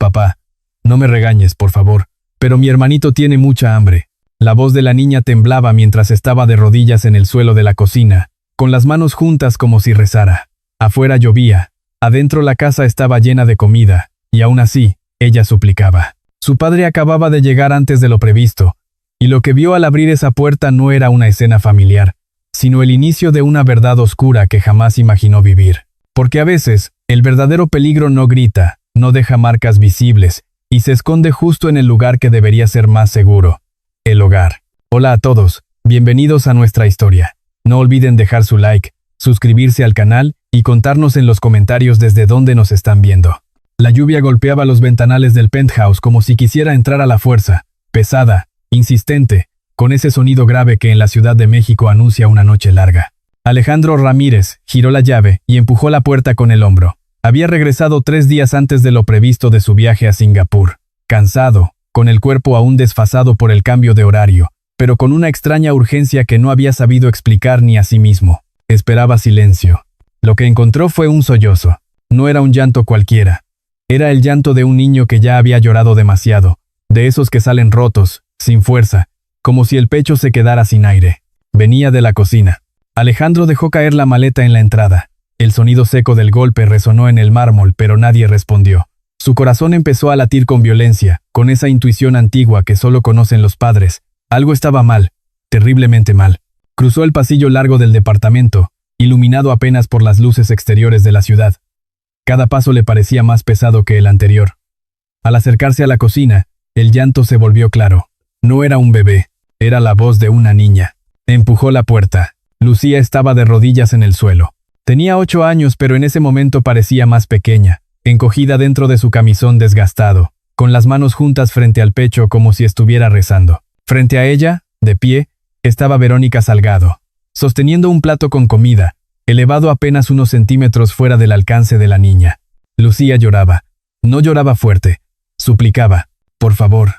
Papá, no me regañes, por favor, pero mi hermanito tiene mucha hambre. La voz de la niña temblaba mientras estaba de rodillas en el suelo de la cocina, con las manos juntas como si rezara. Afuera llovía, adentro la casa estaba llena de comida, y aún así, ella suplicaba. Su padre acababa de llegar antes de lo previsto, y lo que vio al abrir esa puerta no era una escena familiar, sino el inicio de una verdad oscura que jamás imaginó vivir. Porque a veces, el verdadero peligro no grita, no deja marcas visibles, y se esconde justo en el lugar que debería ser más seguro. El hogar. Hola a todos, bienvenidos a nuestra historia. No olviden dejar su like, suscribirse al canal y contarnos en los comentarios desde dónde nos están viendo. La lluvia golpeaba los ventanales del penthouse como si quisiera entrar a la fuerza, pesada, insistente, con ese sonido grave que en la Ciudad de México anuncia una noche larga. Alejandro Ramírez giró la llave y empujó la puerta con el hombro. Había regresado 3 días antes de lo previsto de su viaje a Singapur, cansado, con el cuerpo aún desfasado por el cambio de horario, pero con una extraña urgencia que no había sabido explicar ni a sí mismo. Esperaba silencio. Lo que encontró fue un sollozo. No era un llanto cualquiera. Era el llanto de un niño que ya había llorado demasiado, de esos que salen rotos, sin fuerza, como si el pecho se quedara sin aire. Venía de la cocina. Alejandro dejó caer la maleta en la entrada. El sonido seco del golpe resonó en el mármol, pero nadie respondió. Su corazón empezó a latir con violencia, con esa intuición antigua que solo conocen los padres. Algo estaba mal, terriblemente mal. Cruzó el pasillo largo del departamento, iluminado apenas por las luces exteriores de la ciudad. Cada paso le parecía más pesado que el anterior. Al acercarse a la cocina, el llanto se volvió claro. No era un bebé, era la voz de una niña. Empujó la puerta. Lucía estaba de rodillas en el suelo. Tenía 8 años, pero en ese momento parecía más pequeña, encogida dentro de su camisón desgastado, con las manos juntas frente al pecho como si estuviera rezando. Frente a ella, de pie, estaba Verónica Salgado, sosteniendo un plato con comida, elevado apenas unos centímetros fuera del alcance de la niña. Lucía lloraba. No lloraba fuerte. Suplicaba. Por favor,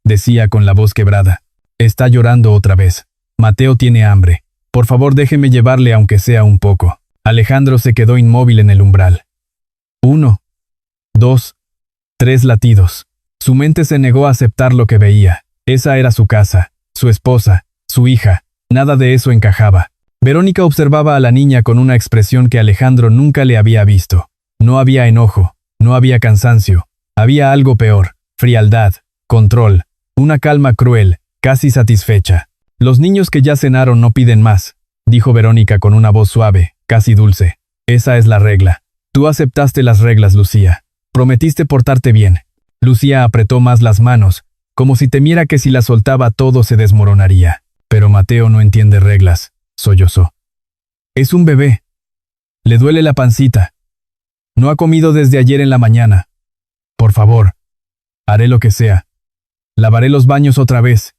decía con la voz quebrada. Está llorando otra vez. Mateo tiene hambre. Por favor, déjeme llevarle aunque sea un poco. Alejandro se quedó inmóvil en el umbral. 1, 2, 3 latidos. Su mente se negó a aceptar lo que veía. Esa era su casa, su esposa, su hija. Nada de eso encajaba. Verónica observaba a la niña con una expresión que Alejandro nunca le había visto. No había enojo, no había cansancio. Había algo peor, frialdad, control, una calma cruel, casi satisfecha. Los niños que ya cenaron no piden más, dijo Verónica con una voz suave, casi dulce. Esa es la regla. Tú aceptaste las reglas, Lucía. Prometiste portarte bien. Lucía apretó más las manos, como si temiera que si las soltaba todo se desmoronaría. Pero Mateo no entiende reglas, sollozó. Es un bebé. Le duele la pancita. No ha comido desde ayer en la mañana. Por favor. Haré lo que sea. Lavaré los baños otra vez.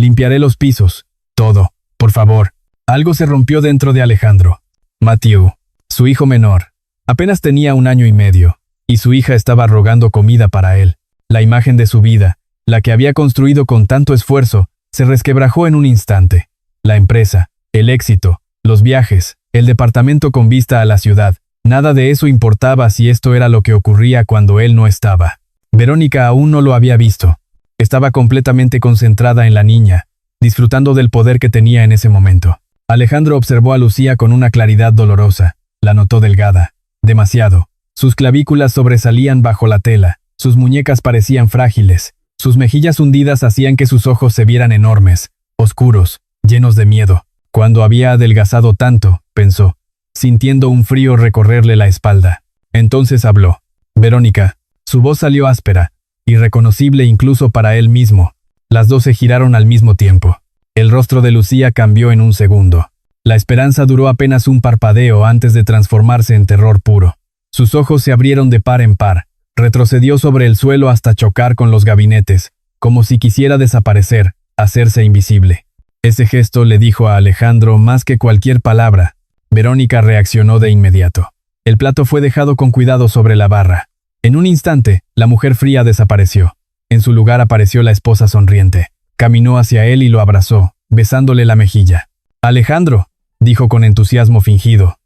Limpiaré los pisos. Todo. Por favor. Algo se rompió dentro de Alejandro. Matthew, su hijo menor, apenas tenía 1 año y medio, y su hija estaba rogando comida para él. La imagen de su vida, la que había construido con tanto esfuerzo, se resquebrajó en un instante. La empresa, el éxito, los viajes, el departamento con vista a la ciudad, nada de eso importaba si esto era lo que ocurría cuando él no estaba. Verónica aún no lo había visto. Estaba completamente concentrada en la niña, disfrutando del poder que tenía en ese momento. Alejandro observó a Lucía con una claridad dolorosa. La notó delgada, demasiado. Sus clavículas sobresalían bajo la tela, sus muñecas parecían frágiles, sus mejillas hundidas hacían que sus ojos se vieran enormes, oscuros, llenos de miedo. Cuando había adelgazado tanto, pensó, sintiendo un frío recorrerle la espalda. Entonces habló. Verónica. Su voz salió áspera, irreconocible incluso para él mismo. Las dos se giraron al mismo tiempo. El rostro de Lucía cambió en un segundo. La esperanza duró apenas un parpadeo antes de transformarse en terror puro. Sus ojos se abrieron de par en par. Retrocedió sobre el suelo hasta chocar con los gabinetes, como si quisiera desaparecer, hacerse invisible. Ese gesto le dijo a Alejandro más que cualquier palabra. Verónica reaccionó de inmediato. El plato fue dejado con cuidado sobre la barra. En un instante, la mujer fría desapareció. En su lugar apareció la esposa sonriente. Caminó hacia él y lo abrazó, besándole la mejilla. «Alejandro», dijo con entusiasmo fingido.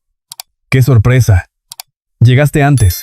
«¡Qué sorpresa! Llegaste antes».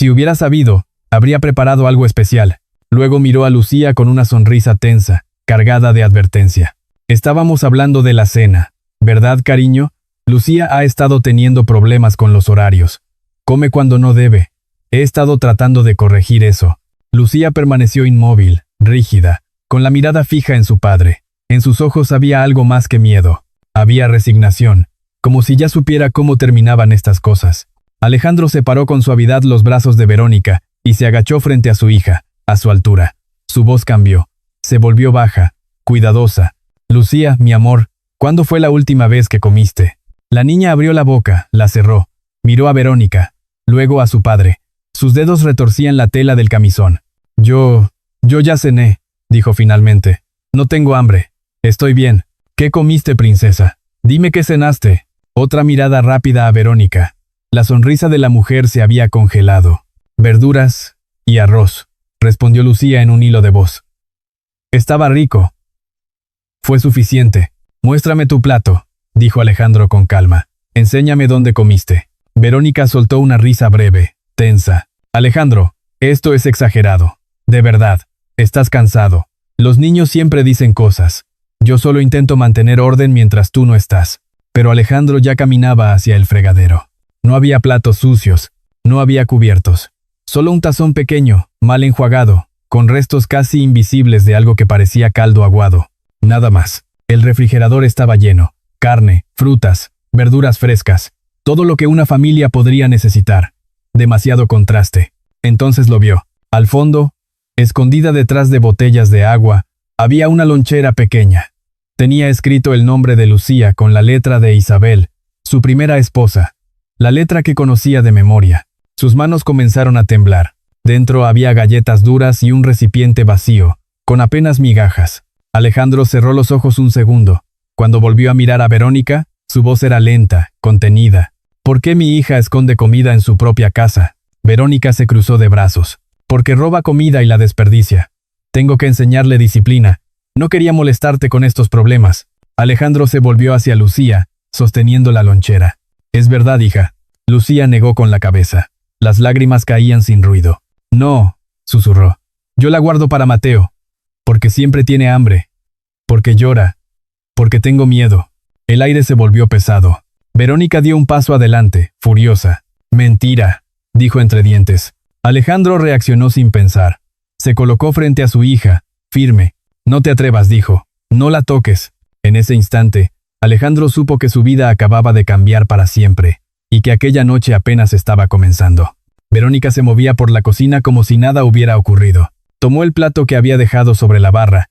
Si hubiera sabido, habría preparado algo especial. Luego miró a Lucía con una sonrisa tensa, cargada de advertencia. Estábamos hablando de la cena, ¿verdad, cariño? Lucía ha estado teniendo problemas con los horarios. Come cuando no debe. He estado tratando de corregir eso. Lucía permaneció inmóvil, rígida, con la mirada fija en su padre. En sus ojos había algo más que miedo. Había resignación, como si ya supiera cómo terminaban estas cosas. Alejandro separó con suavidad los brazos de Verónica y se agachó frente a su hija, a su altura. Su voz cambió. Se volvió baja, cuidadosa. Lucía, mi amor, ¿cuándo fue la última vez que comiste? La niña abrió la boca, la cerró. Miró a Verónica, luego a su padre. Sus dedos retorcían la tela del camisón. Yo ya cené, dijo finalmente. No tengo hambre. Estoy bien. ¿Qué comiste, princesa? Dime qué cenaste. Otra mirada rápida a Verónica. La sonrisa de la mujer se había congelado. Verduras y arroz, respondió Lucía en un hilo de voz. Estaba rico. Fue suficiente. Muéstrame tu plato, dijo Alejandro con calma. Enséñame dónde comiste. Verónica soltó una risa breve, tensa. Alejandro, esto es exagerado. De verdad, estás cansado. Los niños siempre dicen cosas. Yo solo intento mantener orden mientras tú no estás. Pero Alejandro ya caminaba hacia el fregadero. No había platos sucios, no había cubiertos. Solo un tazón pequeño, mal enjuagado, con restos casi invisibles de algo que parecía caldo aguado. Nada más. El refrigerador estaba lleno. Carne, frutas, verduras frescas. Todo lo que una familia podría necesitar. Demasiado contraste. Entonces lo vio. Al fondo, escondida detrás de botellas de agua, había una lonchera pequeña. Tenía escrito el nombre de Lucía con la letra de Isabel, su primera esposa. La letra que conocía de memoria. Sus manos comenzaron a temblar. Dentro había galletas duras y un recipiente vacío, con apenas migajas. Alejandro cerró los ojos un segundo. Cuando volvió a mirar a Verónica, su voz era lenta, contenida. ¿Por qué mi hija esconde comida en su propia casa? Verónica se cruzó de brazos. Porque roba comida y la desperdicia. Tengo que enseñarle disciplina. No quería molestarte con estos problemas. Alejandro se volvió hacia Lucía, sosteniendo la lonchera. Es verdad, hija. Lucía negó con la cabeza. Las lágrimas caían sin ruido. No, susurró. Yo la guardo para Mateo. Porque siempre tiene hambre. Porque llora. Porque tengo miedo. El aire se volvió pesado. Verónica dio un paso adelante, furiosa. Mentira, dijo entre dientes. Alejandro reaccionó sin pensar. Se colocó frente a su hija, firme. No te atrevas, dijo. No la toques. En ese instante, Alejandro supo que su vida acababa de cambiar para siempre, y que aquella noche apenas estaba comenzando. Verónica se movía por la cocina como si nada hubiera ocurrido. Tomó el plato que había dejado sobre la barra,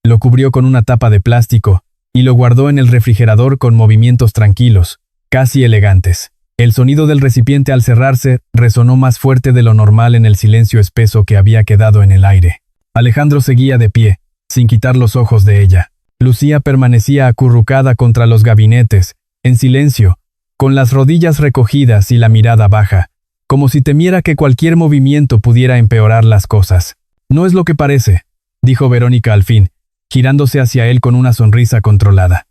lo cubrió con una tapa de plástico, y lo guardó en el refrigerador con movimientos tranquilos, casi elegantes. El sonido del recipiente al cerrarse resonó más fuerte de lo normal en el silencio espeso que había quedado en el aire. Alejandro seguía de pie, sin quitar los ojos de ella. Lucía permanecía acurrucada contra los gabinetes, en silencio, con las rodillas recogidas y la mirada baja, como si temiera que cualquier movimiento pudiera empeorar las cosas. No es lo que parece, dijo Verónica al fin, girándose hacia él con una sonrisa controlada.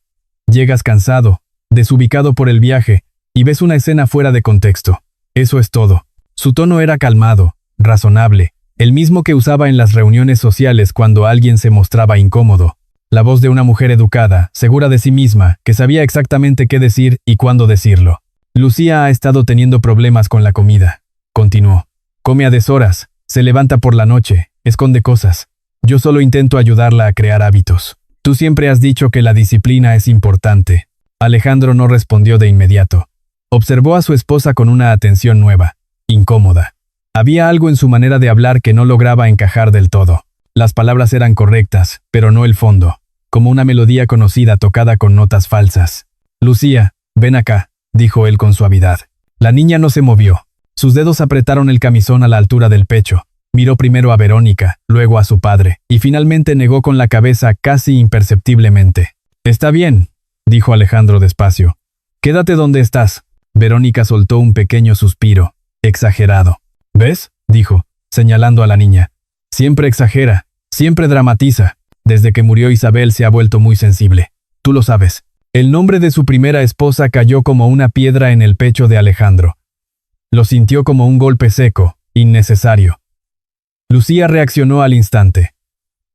Llegas cansado, desubicado por el viaje, y ves una escena fuera de contexto. Eso es todo. Su tono era calmado, razonable, el mismo que usaba en las reuniones sociales cuando alguien se mostraba incómodo. La voz de una mujer educada, segura de sí misma, que sabía exactamente qué decir y cuándo decirlo. Lucía ha estado teniendo problemas con la comida, continuó. Come a deshoras, se levanta por la noche, esconde cosas. Yo solo intento ayudarla a crear hábitos. Tú siempre has dicho que la disciplina es importante. Alejandro no respondió de inmediato. Observó a su esposa con una atención nueva, incómoda. Había algo en su manera de hablar que no lograba encajar del todo. Las palabras eran correctas, pero no el fondo, como una melodía conocida tocada con notas falsas. Lucía, ven acá, dijo él con suavidad. La niña no se movió. Sus dedos apretaron el camisón a la altura del pecho. Miró primero a Verónica, luego a su padre, y finalmente negó con la cabeza casi imperceptiblemente. Está bien, dijo Alejandro despacio. Quédate donde estás. Verónica soltó un pequeño suspiro, exagerado. ¿Ves? Dijo, señalando a la niña. Siempre exagera, siempre dramatiza. Desde que murió Isabel se ha vuelto muy sensible. Tú lo sabes. El nombre de su primera esposa cayó como una piedra en el pecho de Alejandro. Lo sintió como un golpe seco, innecesario. Lucía reaccionó al instante.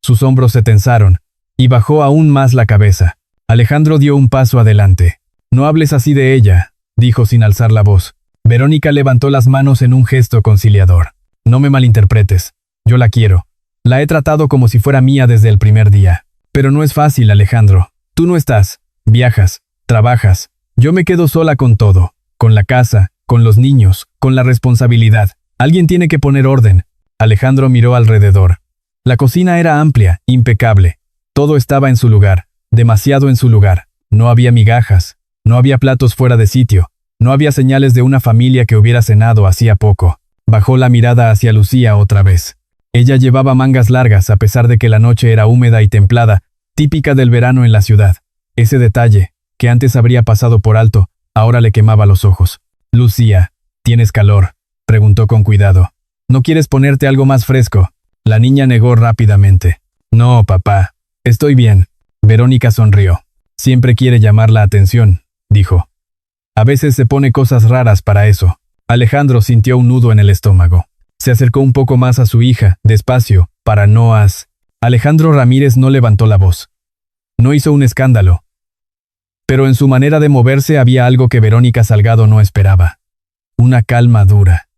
Sus hombros se tensaron, y bajó aún más la cabeza. Alejandro dio un paso adelante. «No hables así de ella», dijo sin alzar la voz. Verónica levantó las manos en un gesto conciliador. «No me malinterpretes. Yo la quiero. La he tratado como si fuera mía desde el primer día. Pero no es fácil, Alejandro. Tú no estás. Viajas. Trabajas. Yo me quedo sola con todo. Con la casa, con los niños, con la responsabilidad. Alguien tiene que poner orden». Alejandro miró alrededor. La cocina era amplia, impecable. Todo estaba en su lugar, demasiado en su lugar. No había migajas, no había platos fuera de sitio, no había señales de una familia que hubiera cenado hacía poco. Bajó la mirada hacia Lucía otra vez. Ella llevaba mangas largas a pesar de que la noche era húmeda y templada, típica del verano en la ciudad. Ese detalle, que antes habría pasado por alto, ahora le quemaba los ojos. «Lucía, ¿tienes calor?», preguntó con cuidado. «¿No quieres ponerte algo más fresco?». La niña negó rápidamente. «No, papá. Estoy bien». Verónica sonrió. «Siempre quiere llamar la atención», dijo. «A veces se pone cosas raras para eso». Alejandro sintió un nudo en el estómago. Se acercó un poco más a su hija, despacio, para no Alejandro Ramírez no levantó la voz. No hizo un escándalo. Pero en su manera de moverse había algo que Verónica Salgado no esperaba. Una calma dura.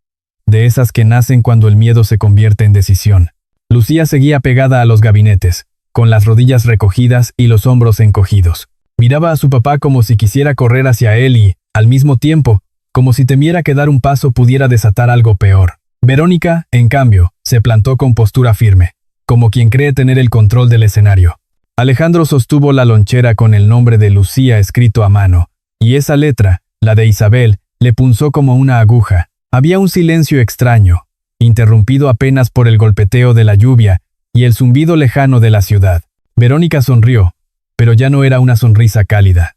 De esas que nacen cuando el miedo se convierte en decisión. Lucía seguía pegada a los gabinetes, con las rodillas recogidas y los hombros encogidos. Miraba a su papá como si quisiera correr hacia él y, al mismo tiempo, como si temiera que dar un paso pudiera desatar algo peor. Verónica, en cambio, se plantó con postura firme, como quien cree tener el control del escenario. Alejandro sostuvo la lonchera con el nombre de Lucía escrito a mano, y esa letra, la de Isabel, le punzó como una aguja. Había un silencio extraño, interrumpido apenas por el golpeteo de la lluvia y el zumbido lejano de la ciudad. Verónica sonrió, pero ya no era una sonrisa cálida.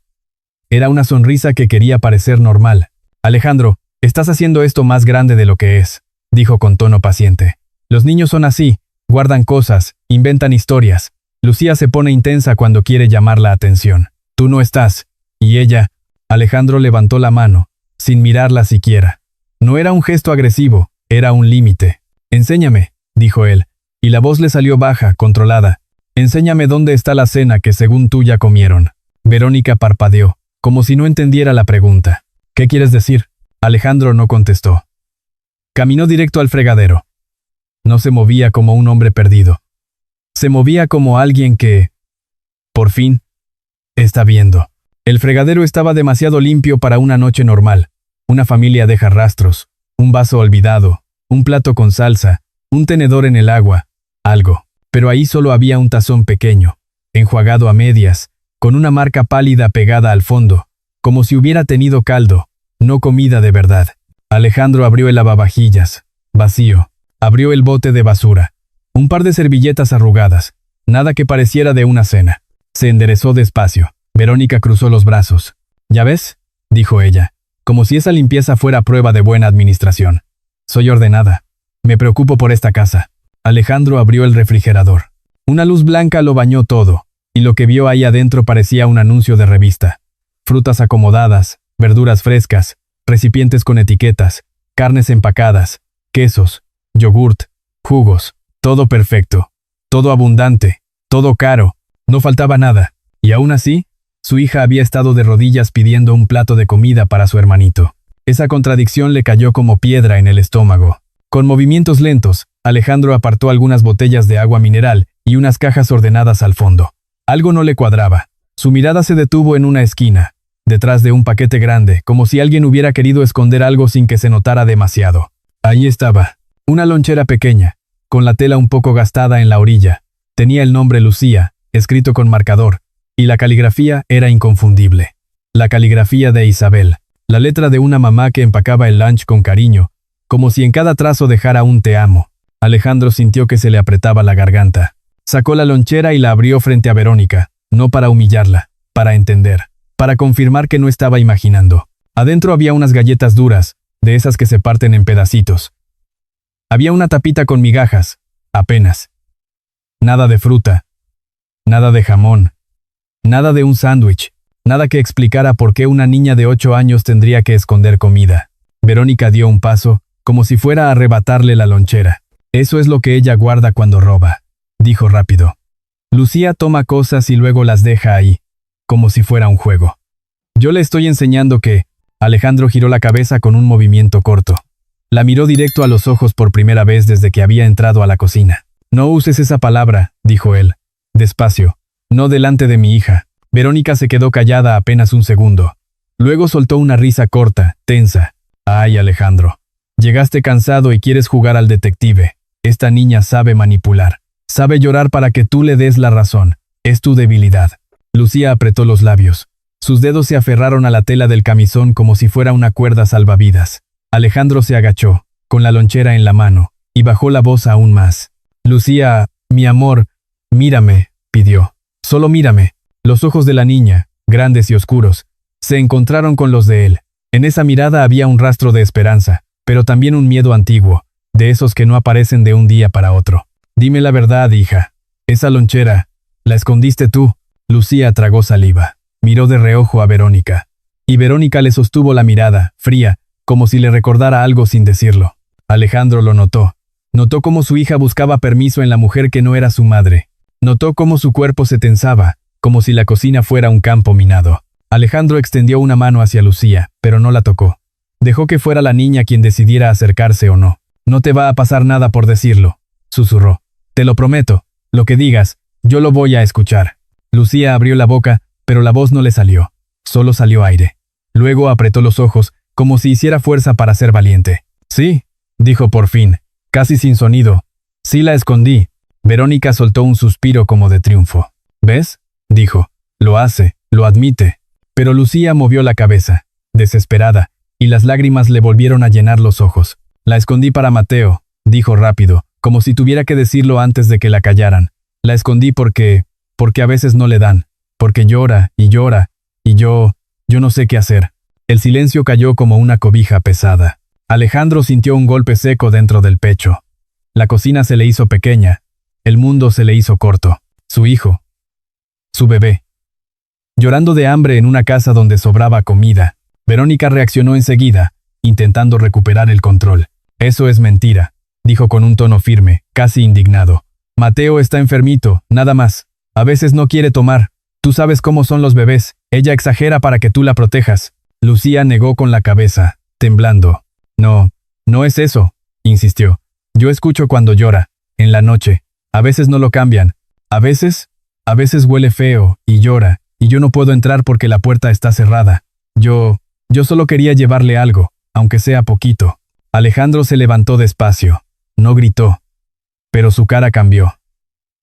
Era una sonrisa que quería parecer normal. «Alejandro, estás haciendo esto más grande de lo que es», dijo con tono paciente. «Los niños son así, guardan cosas, inventan historias. Lucía se pone intensa cuando quiere llamar la atención. Tú no estás». Y ella, Alejandro levantó la mano, sin mirarla siquiera. No era un gesto agresivo, era un límite. «Enséñame», dijo él, y la voz le salió baja, controlada. «Enséñame dónde está la cena que según tú ya comieron». Verónica parpadeó, como si no entendiera la pregunta. «¿Qué quieres decir?». Alejandro no contestó. Caminó directo al fregadero. No se movía como un hombre perdido. Se movía como alguien que, por fin, está viendo. El fregadero estaba demasiado limpio para una noche normal. Una familia deja rastros, un vaso olvidado, un plato con salsa, un tenedor en el agua, algo. Pero ahí solo había un tazón pequeño, enjuagado a medias, con una marca pálida pegada al fondo, como si hubiera tenido caldo, no comida de verdad. Alejandro abrió el lavavajillas, vacío. Abrió el bote de basura. Un par de servilletas arrugadas, nada que pareciera de una cena. Se enderezó despacio. Verónica cruzó los brazos. «¿Ya ves?», dijo ella, como si esa limpieza fuera prueba de buena administración. «Soy ordenada. Me preocupo por esta casa». Alejandro abrió el refrigerador. Una luz blanca lo bañó todo, y lo que vio ahí adentro parecía un anuncio de revista. Frutas acomodadas, verduras frescas, recipientes con etiquetas, carnes empacadas, quesos, yogurt, jugos, todo perfecto, todo abundante, todo caro, no faltaba nada. Y aún así, su hija había estado de rodillas pidiendo un plato de comida para su hermanito. Esa contradicción le cayó como piedra en el estómago. Con movimientos lentos, Alejandro apartó algunas botellas de agua mineral y unas cajas ordenadas al fondo. Algo no le cuadraba. Su mirada se detuvo en una esquina, detrás de un paquete grande, como si alguien hubiera querido esconder algo sin que se notara demasiado. Ahí estaba, una lonchera pequeña, con la tela un poco gastada en la orilla. Tenía el nombre Lucía, escrito con marcador, y la caligrafía era inconfundible. La caligrafía de Isabel, la letra de una mamá que empacaba el lunch con cariño, como si en cada trazo dejara un te amo. Alejandro sintió que se le apretaba la garganta. Sacó la lonchera y la abrió frente a Verónica, no para humillarla, para entender, para confirmar que no estaba imaginando. Adentro había unas galletas duras, de esas que se parten en pedacitos. Había una tapita con migajas, apenas. Nada de fruta, nada de jamón, nada de un sándwich, nada que explicara por qué una niña de 8 años tendría que esconder comida. Verónica dio un paso, como si fuera a arrebatarle la lonchera. Eso es lo que ella guarda cuando roba, dijo rápido. Lucía toma cosas y luego las deja ahí, como si fuera un juego. Yo le estoy enseñando que... Alejandro giró la cabeza con un movimiento corto. La miró directo a los ojos por primera vez desde que había entrado a la cocina. No uses esa palabra, dijo él. Despacio. No delante de mi hija. Verónica se quedó callada apenas un segundo. Luego soltó una risa corta, tensa. Ay, Alejandro. Llegaste cansado y quieres jugar al detective. Esta niña sabe manipular. Sabe llorar para que tú le des la razón. Es tu debilidad. Lucía apretó los labios. Sus dedos se aferraron a la tela del camisón como si fuera una cuerda salvavidas. Alejandro se agachó, con la lonchera en la mano, y bajó la voz aún más. Lucía, mi amor, mírame, pidió. Solo mírame. Los ojos de la niña, grandes y oscuros, se encontraron con los de él. En esa mirada había un rastro de esperanza, pero también un miedo antiguo, de esos que no aparecen de un día para otro. Dime la verdad, hija. Esa lonchera, ¿la escondiste tú? Lucía tragó saliva. Miró de reojo a Verónica. Y Verónica le sostuvo la mirada, fría, como si le recordara algo sin decirlo. Alejandro lo notó. Notó cómo su hija buscaba permiso en la mujer que no era su madre. Notó cómo su cuerpo se tensaba, como si la cocina fuera un campo minado. Alejandro extendió una mano hacia Lucía, pero no la tocó. Dejó que fuera la niña quien decidiera acercarse o no. No te va a pasar nada por decirlo, susurró. Te lo prometo. Lo que digas, yo lo voy a escuchar. Lucía abrió la boca, pero la voz no le salió. Solo salió aire. Luego apretó los ojos, como si hiciera fuerza para ser valiente. Sí, dijo por fin, casi sin sonido. Sí la escondí. Verónica soltó un suspiro como de triunfo. ¿Ves? Dijo. Lo hace, lo admite. Pero Lucía movió la cabeza, desesperada, y las lágrimas le volvieron a llenar los ojos. La escondí para Mateo, dijo rápido, como si tuviera que decirlo antes de que la callaran. La escondí porque a veces no le dan. Porque llora, y yo no sé qué hacer. El silencio cayó como una cobija pesada. Alejandro sintió un golpe seco dentro del pecho. La cocina se le hizo pequeña. El mundo se le hizo corto. Su hijo. Su bebé. Llorando de hambre en una casa donde sobraba comida, Verónica reaccionó enseguida, intentando recuperar el control. Eso es mentira, dijo con un tono firme, casi indignado. Mateo está enfermito, nada más. A veces no quiere tomar. Tú sabes cómo son los bebés. Ella exagera para que tú la protejas. Lucía negó con la cabeza, temblando. No es eso, insistió. Yo escucho cuando llora, en la noche. A veces no lo cambian. A veces huele feo, y llora, y yo no puedo entrar porque la puerta está cerrada. Yo solo quería llevarle algo, aunque sea poquito. Alejandro se levantó despacio. No gritó. Pero su cara cambió.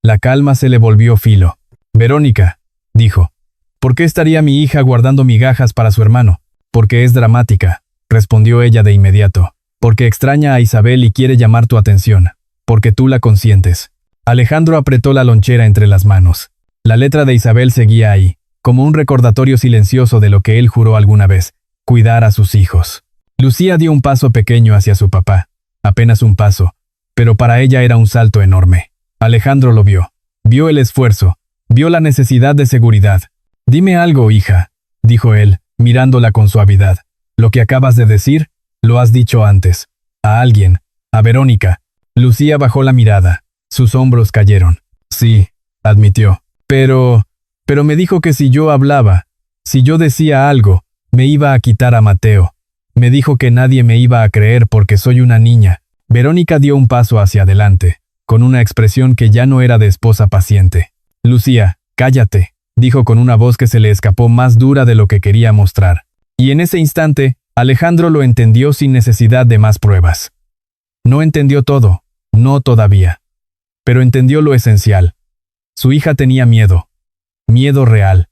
La calma se le volvió filo. Verónica, dijo. ¿Por qué estaría mi hija guardando migajas para su hermano? Porque es dramática, respondió ella de inmediato. Porque extraña a Isabel y quiere llamar tu atención. Porque tú la consientes. Alejandro apretó la lonchera entre las manos. La letra de Isabel seguía ahí, como un recordatorio silencioso de lo que él juró alguna vez, cuidar a sus hijos. Lucía dio un paso pequeño hacia su papá, apenas un paso, pero para ella era un salto enorme. Alejandro lo vio el esfuerzo, vio la necesidad de seguridad. Dime algo, hija, dijo él, mirándola con suavidad. Lo que acabas de decir, lo has dicho antes. A alguien, a Verónica. Lucía bajó la mirada, sus hombros cayeron. Sí, admitió. Pero me dijo que si yo hablaba, si yo decía algo, me iba a quitar a Mateo. Me dijo que nadie me iba a creer porque soy una niña. Verónica dio un paso hacia adelante, con una expresión que ya no era de esposa paciente. Lucía, cállate, dijo con una voz que se le escapó más dura de lo que quería mostrar. Y en ese instante, Alejandro lo entendió sin necesidad de más pruebas. No entendió todo, no todavía. Pero entendió lo esencial. Su hija tenía miedo. Miedo real.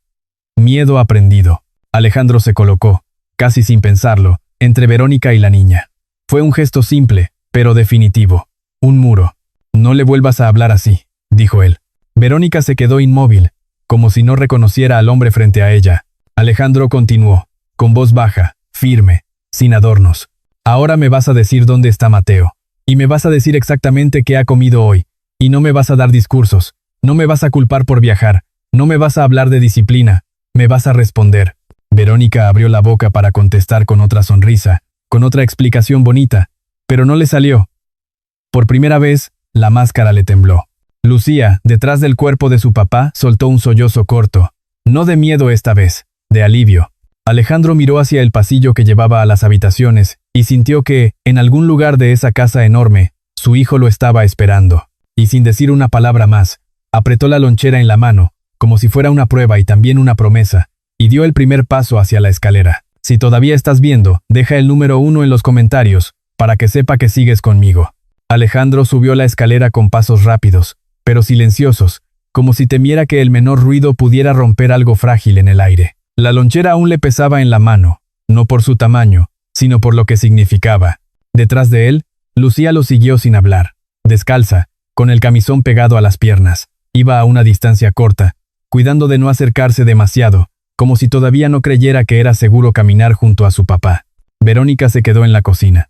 Miedo aprendido. Alejandro se colocó, casi sin pensarlo, entre Verónica y la niña. Fue un gesto simple, pero definitivo. Un muro. No le vuelvas a hablar así, dijo él. Verónica se quedó inmóvil, como si no reconociera al hombre frente a ella. Alejandro continuó, con voz baja, firme, sin adornos. Ahora me vas a decir dónde está Mateo. Y me vas a decir exactamente qué ha comido hoy. Y no me vas a dar discursos. No me vas a culpar por viajar. No me vas a hablar de disciplina. Me vas a responder. Verónica abrió la boca para contestar con otra sonrisa, con otra explicación bonita, pero no le salió. Por primera vez, la máscara le tembló. Lucía, detrás del cuerpo de su papá, soltó un sollozo corto. No de miedo esta vez, de alivio. Alejandro miró hacia el pasillo que llevaba a las habitaciones y sintió que, en algún lugar de esa casa enorme, su hijo lo estaba esperando. Y sin decir una palabra más, apretó la lonchera en la mano, como si fuera una prueba y también una promesa, y dio el primer paso hacia la escalera. Si todavía estás viendo, deja el número 1 en los comentarios, para que sepa que sigues conmigo. Alejandro subió la escalera con pasos rápidos, pero silenciosos, como si temiera que el menor ruido pudiera romper algo frágil en el aire. La lonchera aún le pesaba en la mano, no por su tamaño, sino por lo que significaba. Detrás de él, Lucía lo siguió sin hablar, descalza, con el camisón pegado a las piernas. Iba a una distancia corta, cuidando de no acercarse demasiado, como si todavía no creyera que era seguro caminar junto a su papá. Verónica se quedó en la cocina.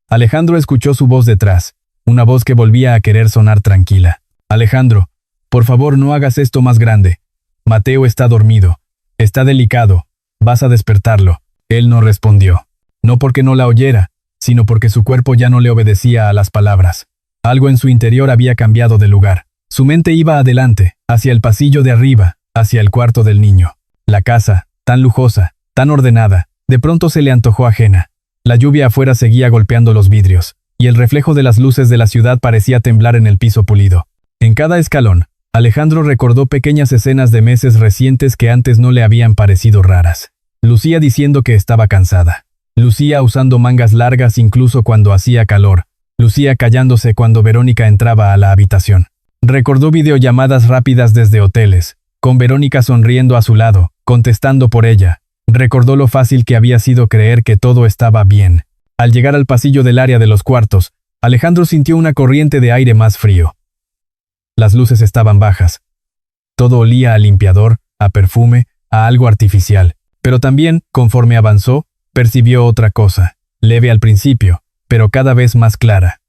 Alejandro escuchó su voz detrás, una voz que volvía a querer sonar tranquila. Alejandro, por favor no hagas esto más grande. Mateo está dormido. Está delicado. Vas a despertarlo. Él no respondió. No porque no la oyera, sino porque su cuerpo ya no le obedecía a las palabras. Algo en su interior había cambiado de lugar. Su mente iba adelante, hacia el pasillo de arriba, hacia el cuarto del niño. La casa, tan lujosa, tan ordenada, de pronto se le antojó ajena. La lluvia afuera seguía golpeando los vidrios, y el reflejo de las luces de la ciudad parecía temblar en el piso pulido. En cada escalón, Alejandro recordó pequeñas escenas de meses recientes que antes no le habían parecido raras. Lucía diciendo que estaba cansada. Lucía usando mangas largas incluso cuando hacía calor. Lucía callándose cuando Verónica entraba a la habitación. Recordó videollamadas rápidas desde hoteles, con Verónica sonriendo a su lado, contestando por ella. Recordó lo fácil que había sido creer que todo estaba bien. Al llegar al pasillo del área de los cuartos, Alejandro sintió una corriente de aire más frío. Las luces estaban bajas. Todo olía a limpiador, a perfume, a algo artificial. Pero también, conforme avanzó, percibió otra cosa, leve al principio, pero cada vez más clara.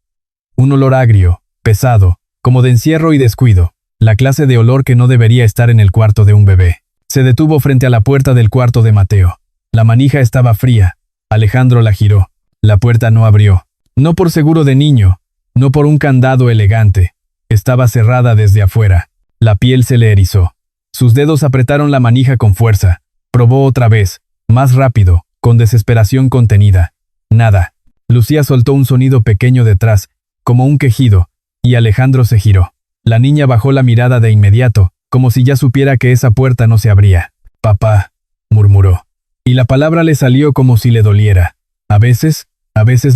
Un olor agrio, pesado, como de encierro y descuido, la clase de olor que no debería estar en el cuarto de un bebé. Se detuvo frente a la puerta del cuarto de Mateo. La manija estaba fría. Alejandro la giró. La puerta no abrió. No por seguro de niño, no por un candado elegante. Estaba cerrada desde afuera. La piel se le erizó. Sus dedos apretaron la manija con fuerza. Probó otra vez, más rápido, con desesperación contenida. Nada. Lucía soltó un sonido pequeño detrás, como un quejido, y Alejandro se giró. La niña bajó la mirada de inmediato, como si ya supiera que esa puerta no se abría. «Papá», murmuró. Y la palabra le salió como si le doliera. A veces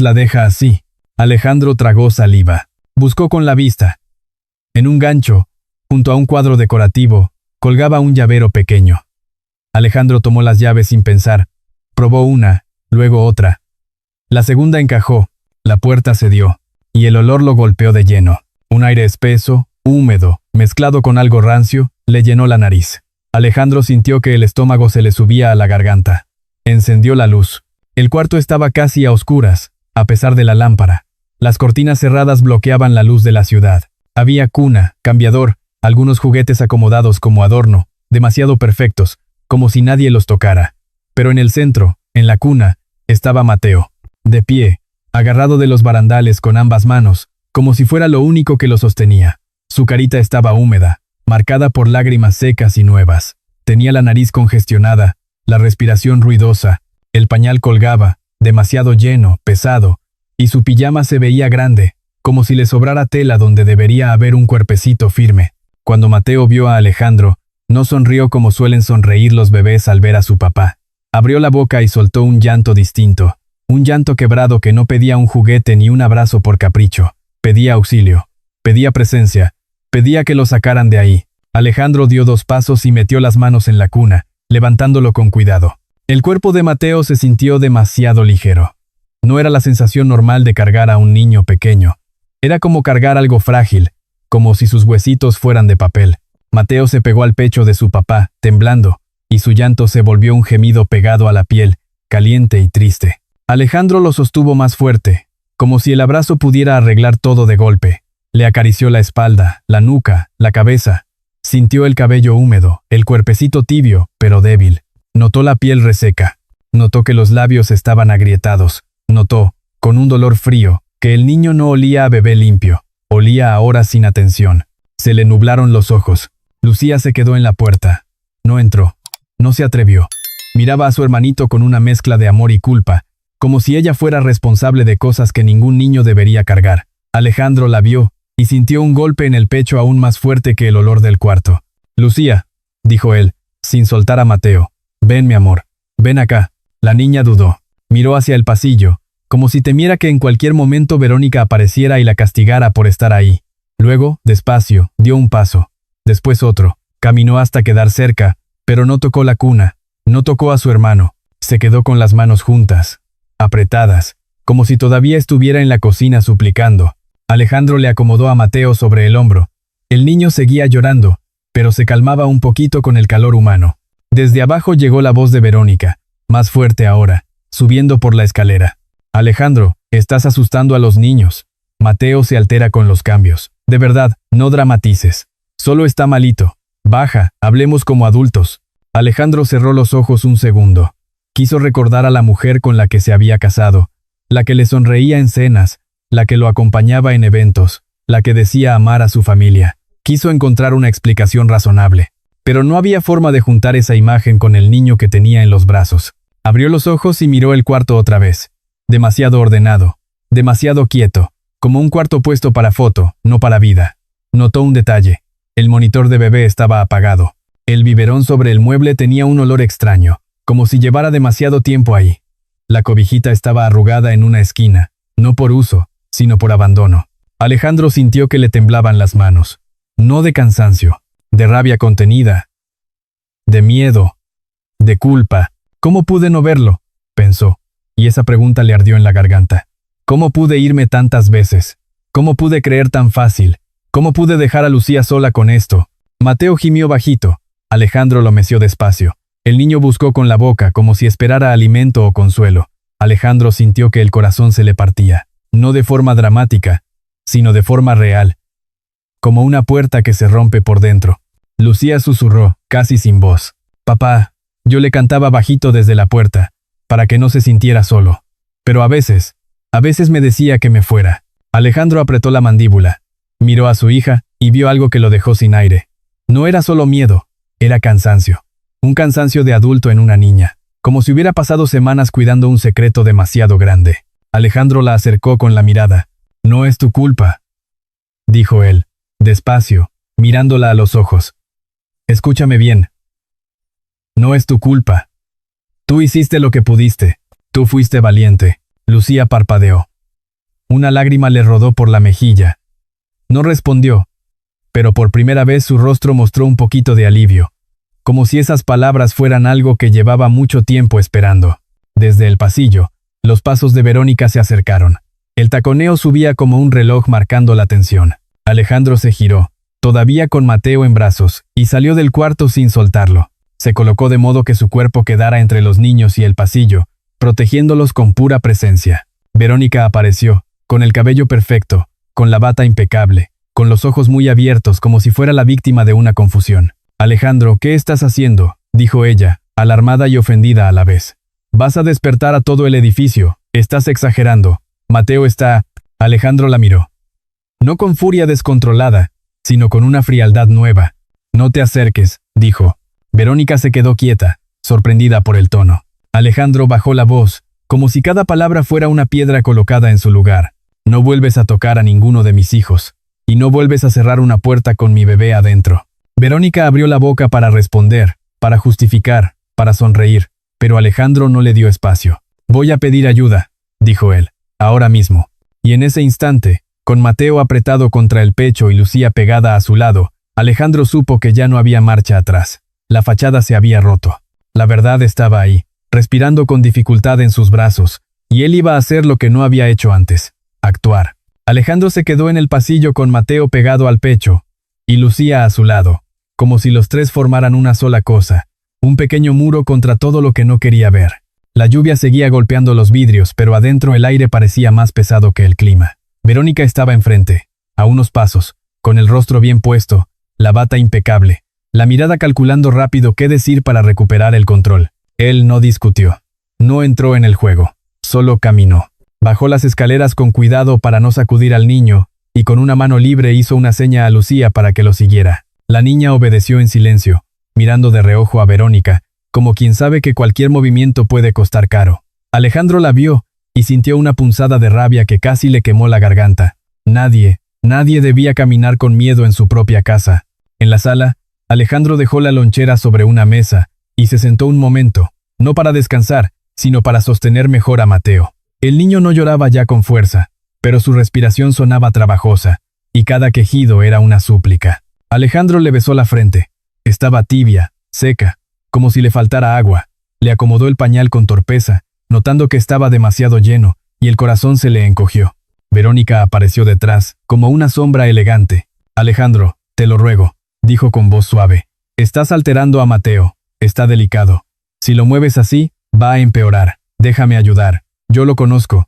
la deja así. Alejandro tragó saliva. Buscó con la vista. En un gancho, junto a un cuadro decorativo, colgaba un llavero pequeño. Alejandro tomó las llaves sin pensar. Probó una, luego otra. La segunda encajó. La puerta cedió, y el olor lo golpeó de lleno. Un aire espeso, húmedo, mezclado con algo rancio, le llenó la nariz. Alejandro sintió que el estómago se le subía a la garganta. Encendió la luz. El cuarto estaba casi a oscuras, a pesar de la lámpara. Las cortinas cerradas bloqueaban la luz de la ciudad. Había cuna, cambiador, algunos juguetes acomodados como adorno, demasiado perfectos, como si nadie los tocara. Pero en el centro, en la cuna, estaba Mateo, de pie, agarrado de los barandales con ambas manos, como si fuera lo único que lo sostenía. Su carita estaba húmeda, marcada por lágrimas secas y nuevas. Tenía la nariz congestionada, la respiración ruidosa, el pañal colgaba, demasiado lleno, pesado, y su pijama se veía grande, como si le sobrara tela donde debería haber un cuerpecito firme. Cuando Mateo vio a Alejandro, no sonrió como suelen sonreír los bebés al ver a su papá. Abrió la boca y soltó un llanto distinto, un llanto quebrado que no pedía un juguete ni un abrazo por capricho. Pedía auxilio, pedía presencia, pedía que lo sacaran de ahí. Alejandro dio 2 pasos y metió las manos en la cuna, levantándolo con cuidado. El cuerpo de Mateo se sintió demasiado ligero. No era la sensación normal de cargar a un niño pequeño. Era como cargar algo frágil, como si sus huesitos fueran de papel. Mateo se pegó al pecho de su papá, temblando, y su llanto se volvió un gemido pegado a la piel, caliente y triste. Alejandro lo sostuvo más fuerte, como si el abrazo pudiera arreglar todo de golpe. Le acarició la espalda, la nuca, la cabeza. Sintió el cabello húmedo, el cuerpecito tibio, pero débil. Notó la piel reseca. Notó que los labios estaban agrietados, Notó, con un dolor frío, que el niño no olía a bebé limpio, olía ahora sin atención. Se le nublaron los ojos. Lucía se quedó en la puerta. No entró. No se atrevió. Miraba a su hermanito con una mezcla de amor y culpa, como si ella fuera responsable de cosas que ningún niño debería cargar. Alejandro la vio, y sintió un golpe en el pecho aún más fuerte que el olor del cuarto. «Lucía», dijo él, sin soltar a Mateo. «Ven, mi amor. Ven acá». La niña dudó. Miró hacia el pasillo, como si temiera que en cualquier momento Verónica apareciera y la castigara por estar ahí. Luego, despacio, dio un paso. Después otro. Caminó hasta quedar cerca, pero no tocó la cuna. No tocó a su hermano. Se quedó con las manos juntas, apretadas, como si todavía estuviera en la cocina suplicando. Alejandro le acomodó a Mateo sobre el hombro. El niño seguía llorando, pero se calmaba un poquito con el calor humano. Desde abajo llegó la voz de Verónica, más fuerte ahora, subiendo por la escalera. «Alejandro, estás asustando a los niños». Mateo se altera con los cambios. «De verdad, no dramatices. Solo está malito. Baja, hablemos como adultos». Alejandro cerró los ojos un segundo. Quiso recordar a la mujer con la que se había casado, la que le sonreía en cenas, la que lo acompañaba en eventos, la que decía amar a su familia. Quiso encontrar una explicación razonable, pero no había forma de juntar esa imagen con el niño que tenía en los brazos. Abrió los ojos y miró el cuarto otra vez. Demasiado ordenado, demasiado quieto, como un cuarto puesto para foto, no para vida. Notó un detalle. El monitor de bebé estaba apagado. El biberón sobre el mueble tenía un olor extraño, como si llevara demasiado tiempo ahí. La cobijita estaba arrugada en una esquina, no por uso, sino por abandono. Alejandro sintió que le temblaban las manos. No de cansancio, de rabia contenida, de miedo, de culpa. «¿Cómo pude no verlo?», pensó, y esa pregunta le ardió en la garganta. «¿Cómo pude irme tantas veces? ¿Cómo pude creer tan fácil? ¿Cómo pude dejar a Lucía sola con esto?». Mateo gimió bajito. Alejandro lo meció despacio. El niño buscó con la boca, como si esperara alimento o consuelo. Alejandro sintió que el corazón se le partía, no de forma dramática, sino de forma real, como una puerta que se rompe por dentro. Lucía susurró, casi sin voz. «Papá». Yo le cantaba bajito desde la puerta, para que no se sintiera solo. Pero a veces me decía que me fuera. Alejandro apretó la mandíbula, miró a su hija y vio algo que lo dejó sin aire. No era solo miedo, era cansancio. Un cansancio de adulto en una niña, como si hubiera pasado semanas cuidando un secreto demasiado grande. Alejandro la acercó con la mirada. «No es tu culpa», dijo él, despacio, mirándola a los ojos. «Escúchame bien. No es tu culpa. Tú hiciste lo que pudiste. Tú fuiste valiente». Lucía parpadeó. Una lágrima le rodó por la mejilla. No respondió, pero por primera vez su rostro mostró un poquito de alivio, como si esas palabras fueran algo que llevaba mucho tiempo esperando. Desde el pasillo, los pasos de Verónica se acercaron. El taconeo subía como un reloj marcando la tensión. Alejandro se giró, todavía con Mateo en brazos, y salió del cuarto sin soltarlo. Se colocó de modo que su cuerpo quedara entre los niños y el pasillo, protegiéndolos con pura presencia. Verónica apareció, con el cabello perfecto, con la bata impecable, con los ojos muy abiertos como si fuera la víctima de una confusión. «Alejandro, ¿qué estás haciendo?», dijo ella, alarmada y ofendida a la vez. «Vas a despertar a todo el edificio. Estás exagerando. Mateo está...». Alejandro la miró. No con furia descontrolada, sino con una frialdad nueva. «No te acerques», dijo. Verónica se quedó quieta, sorprendida por el tono. Alejandro bajó la voz, como si cada palabra fuera una piedra colocada en su lugar. «No vuelves a tocar a ninguno de mis hijos, y no vuelves a cerrar una puerta con mi bebé adentro». Verónica abrió la boca para responder, para justificar, para sonreír, pero Alejandro no le dio espacio. «Voy a pedir ayuda», dijo él, «ahora mismo». Y en ese instante, con Mateo apretado contra el pecho y Lucía pegada a su lado, Alejandro supo que ya no había marcha atrás. La fachada se había roto. La verdad estaba ahí, respirando con dificultad en sus brazos, y él iba a hacer lo que no había hecho antes, actuar. Alejandro se quedó en el pasillo con Mateo pegado al pecho, y Lucía a su lado, como si los tres formaran una sola cosa, un pequeño muro contra todo lo que no quería ver. La lluvia seguía golpeando los vidrios, pero adentro el aire parecía más pesado que el clima. Verónica estaba enfrente, a unos pasos, con el rostro bien puesto, la bata impecable, la mirada calculando rápido qué decir para recuperar el control. Él no discutió. No entró en el juego. Solo caminó. Bajó las escaleras con cuidado para no sacudir al niño, y con una mano libre hizo una seña a Lucía para que lo siguiera. La niña obedeció en silencio, mirando de reojo a Verónica, como quien sabe que cualquier movimiento puede costar caro. Alejandro la vio, y sintió una punzada de rabia que casi le quemó la garganta. Nadie debía caminar con miedo en su propia casa. En la sala, Alejandro dejó la lonchera sobre una mesa, y se sentó un momento, no para descansar, sino para sostener mejor a Mateo. El niño no lloraba ya con fuerza, pero su respiración sonaba trabajosa, y cada quejido era una súplica. Alejandro le besó la frente. Estaba tibia, seca, como si le faltara agua. Le acomodó el pañal con torpeza, notando que estaba demasiado lleno, y el corazón se le encogió. Verónica apareció detrás, como una sombra elegante. Alejandro, te lo ruego, dijo con voz suave. Estás alterando a Mateo. Está delicado. Si lo mueves así, va a empeorar. Déjame ayudar. Yo lo conozco.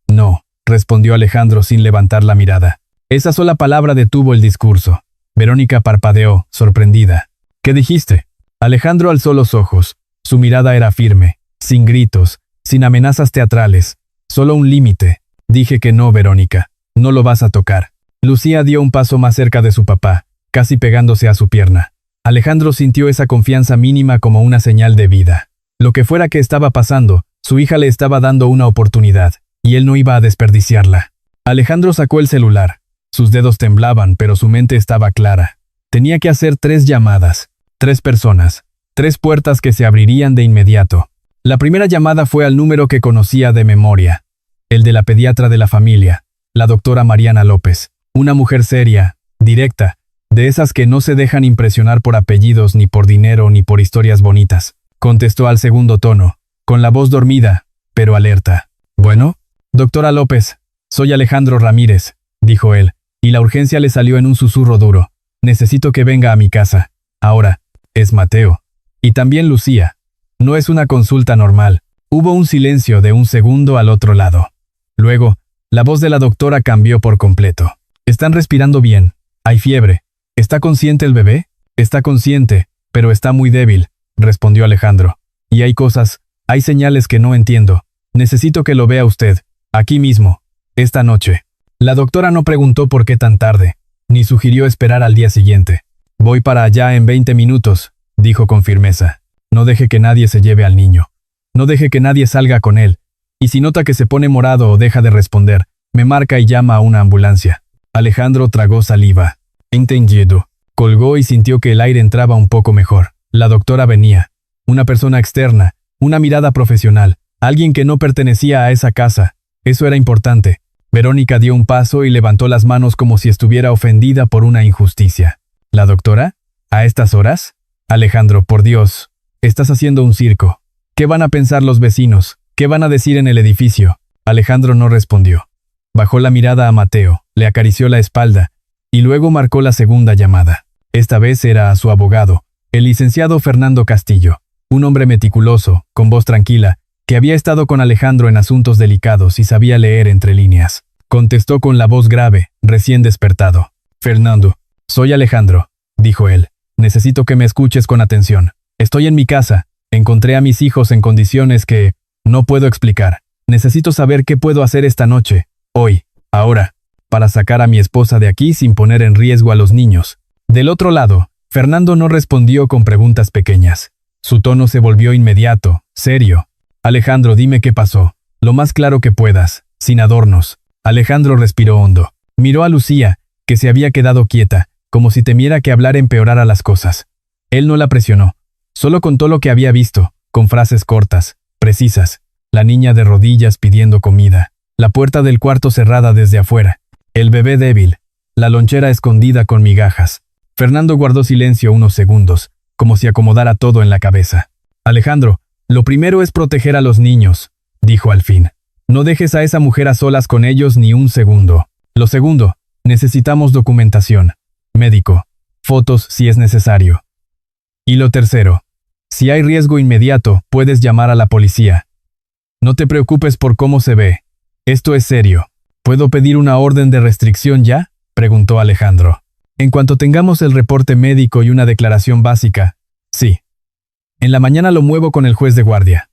No, respondió Alejandro sin levantar la mirada. Esa sola palabra detuvo el discurso. Verónica parpadeó, sorprendida. ¿Qué dijiste? Alejandro alzó los ojos. Su mirada era firme, sin gritos, sin amenazas teatrales. Solo un límite. Dije que no, Verónica. No lo vas a tocar. Lucía dio un paso más cerca de su papá, casi pegándose a su pierna. Alejandro sintió esa confianza mínima como una señal de vida. Lo que fuera que estaba pasando, su hija le estaba dando una oportunidad, y él no iba a desperdiciarla. Alejandro sacó el celular. Sus dedos temblaban, pero su mente estaba clara. Tenía que hacer 3 llamadas. 3 personas. 3 puertas que se abrirían de inmediato. La primera llamada fue al número que conocía de memoria. El de la pediatra de la familia, la doctora Mariana López. Una mujer seria, directa, de esas que no se dejan impresionar por apellidos, ni por dinero, ni por historias bonitas. Contestó al segundo tono, con la voz dormida, pero alerta. «Bueno, doctora López, soy Alejandro Ramírez», dijo él, y la urgencia le salió en un susurro duro. «Necesito que venga a mi casa. Ahora, es Mateo. Y también Lucía. No es una consulta normal». Hubo un silencio de un segundo al otro lado. Luego, la voz de la doctora cambió por completo. «Están respirando bien. Hay fiebre. ¿Está consciente el bebé?» «Está consciente, pero está muy débil», respondió Alejandro. «Y hay señales que no entiendo. Necesito que lo vea usted, aquí mismo, esta noche». La doctora no preguntó por qué tan tarde, ni sugirió esperar al día siguiente. «Voy para allá en 20 minutos», dijo con firmeza. «No deje que nadie se lleve al niño. No deje que nadie salga con él. Y si nota que se pone morado o deja de responder, me marca y llama a una ambulancia». Alejandro tragó saliva. «Entendido». Colgó y sintió que el aire entraba un poco mejor. La doctora venía. Una persona externa, una mirada profesional, alguien que no pertenecía a esa casa. Eso era importante. Verónica dio un paso y levantó las manos como si estuviera ofendida por una injusticia. ¿La doctora? ¿A estas horas? Alejandro, por Dios, estás haciendo un circo. ¿Qué van a pensar los vecinos? ¿Qué van a decir en el edificio? Alejandro no respondió. Bajó la mirada a Mateo, le acarició la espalda, y luego marcó la segunda llamada. Esta vez era a su abogado, el licenciado Fernando Castillo, un hombre meticuloso, con voz tranquila, que había estado con Alejandro en asuntos delicados y sabía leer entre líneas. Contestó con la voz grave, recién despertado. «Fernando, soy Alejandro», dijo él. «Necesito que me escuches con atención. Estoy en mi casa. Encontré a mis hijos en condiciones que no puedo explicar. Necesito saber qué puedo hacer esta noche, hoy, ahora, para sacar a mi esposa de aquí sin poner en riesgo a los niños». Del otro lado, Fernando no respondió con preguntas pequeñas. Su tono se volvió inmediato, serio. «Alejandro, dime qué pasó. Lo más claro que puedas, sin adornos». Alejandro respiró hondo. Miró a Lucía, que se había quedado quieta, como si temiera que hablar empeorara las cosas. Él no la presionó. Solo contó lo que había visto, con frases cortas, precisas. La niña de rodillas pidiendo comida. La puerta del cuarto cerrada desde afuera. El bebé débil. La lonchera escondida con migajas. Fernando guardó silencio unos segundos, como si acomodara todo en la cabeza. «Alejandro, lo primero es proteger a los niños», dijo al fin. «No dejes a esa mujer a solas con ellos ni un segundo. Lo segundo, necesitamos documentación. Médico. Fotos si es necesario. Y lo tercero, si hay riesgo inmediato, puedes llamar a la policía. No te preocupes por cómo se ve. Esto es serio». «¿Puedo pedir una orden de restricción ya?», preguntó Alejandro. «En cuanto tengamos el reporte médico y una declaración básica, sí. En la mañana lo muevo con el juez de guardia.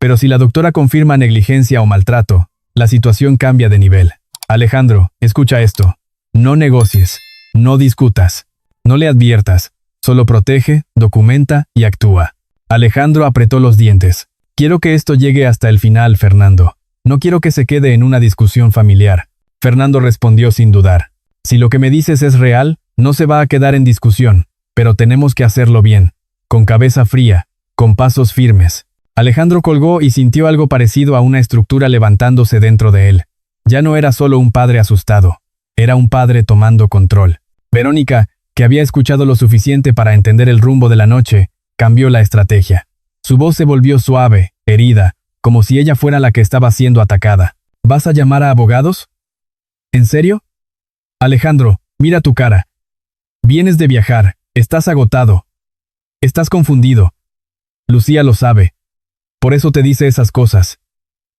Pero si la doctora confirma negligencia o maltrato, la situación cambia de nivel. Alejandro, escucha esto. No negocies, no discutas, no le adviertas, solo protege, documenta y actúa. Alejandro apretó los dientes. Quiero que esto llegue hasta el final, Fernando. No quiero que se quede en una discusión familiar. Fernando respondió sin dudar. Si lo que me dices es real, no se va a quedar en discusión, pero tenemos que hacerlo bien, con cabeza fría, con pasos firmes. Alejandro colgó y sintió algo parecido a una estructura levantándose dentro de él. Ya no era solo un padre asustado, era un padre tomando control. Verónica, que había escuchado lo suficiente para entender el rumbo de la noche, cambió la estrategia. Su voz se volvió suave, herida, como si ella fuera la que estaba siendo atacada. ¿Vas a llamar a abogados? ¿En serio? Alejandro, mira tu cara. Vienes de viajar, estás agotado. Estás confundido. Lucía lo sabe. Por eso te dice esas cosas.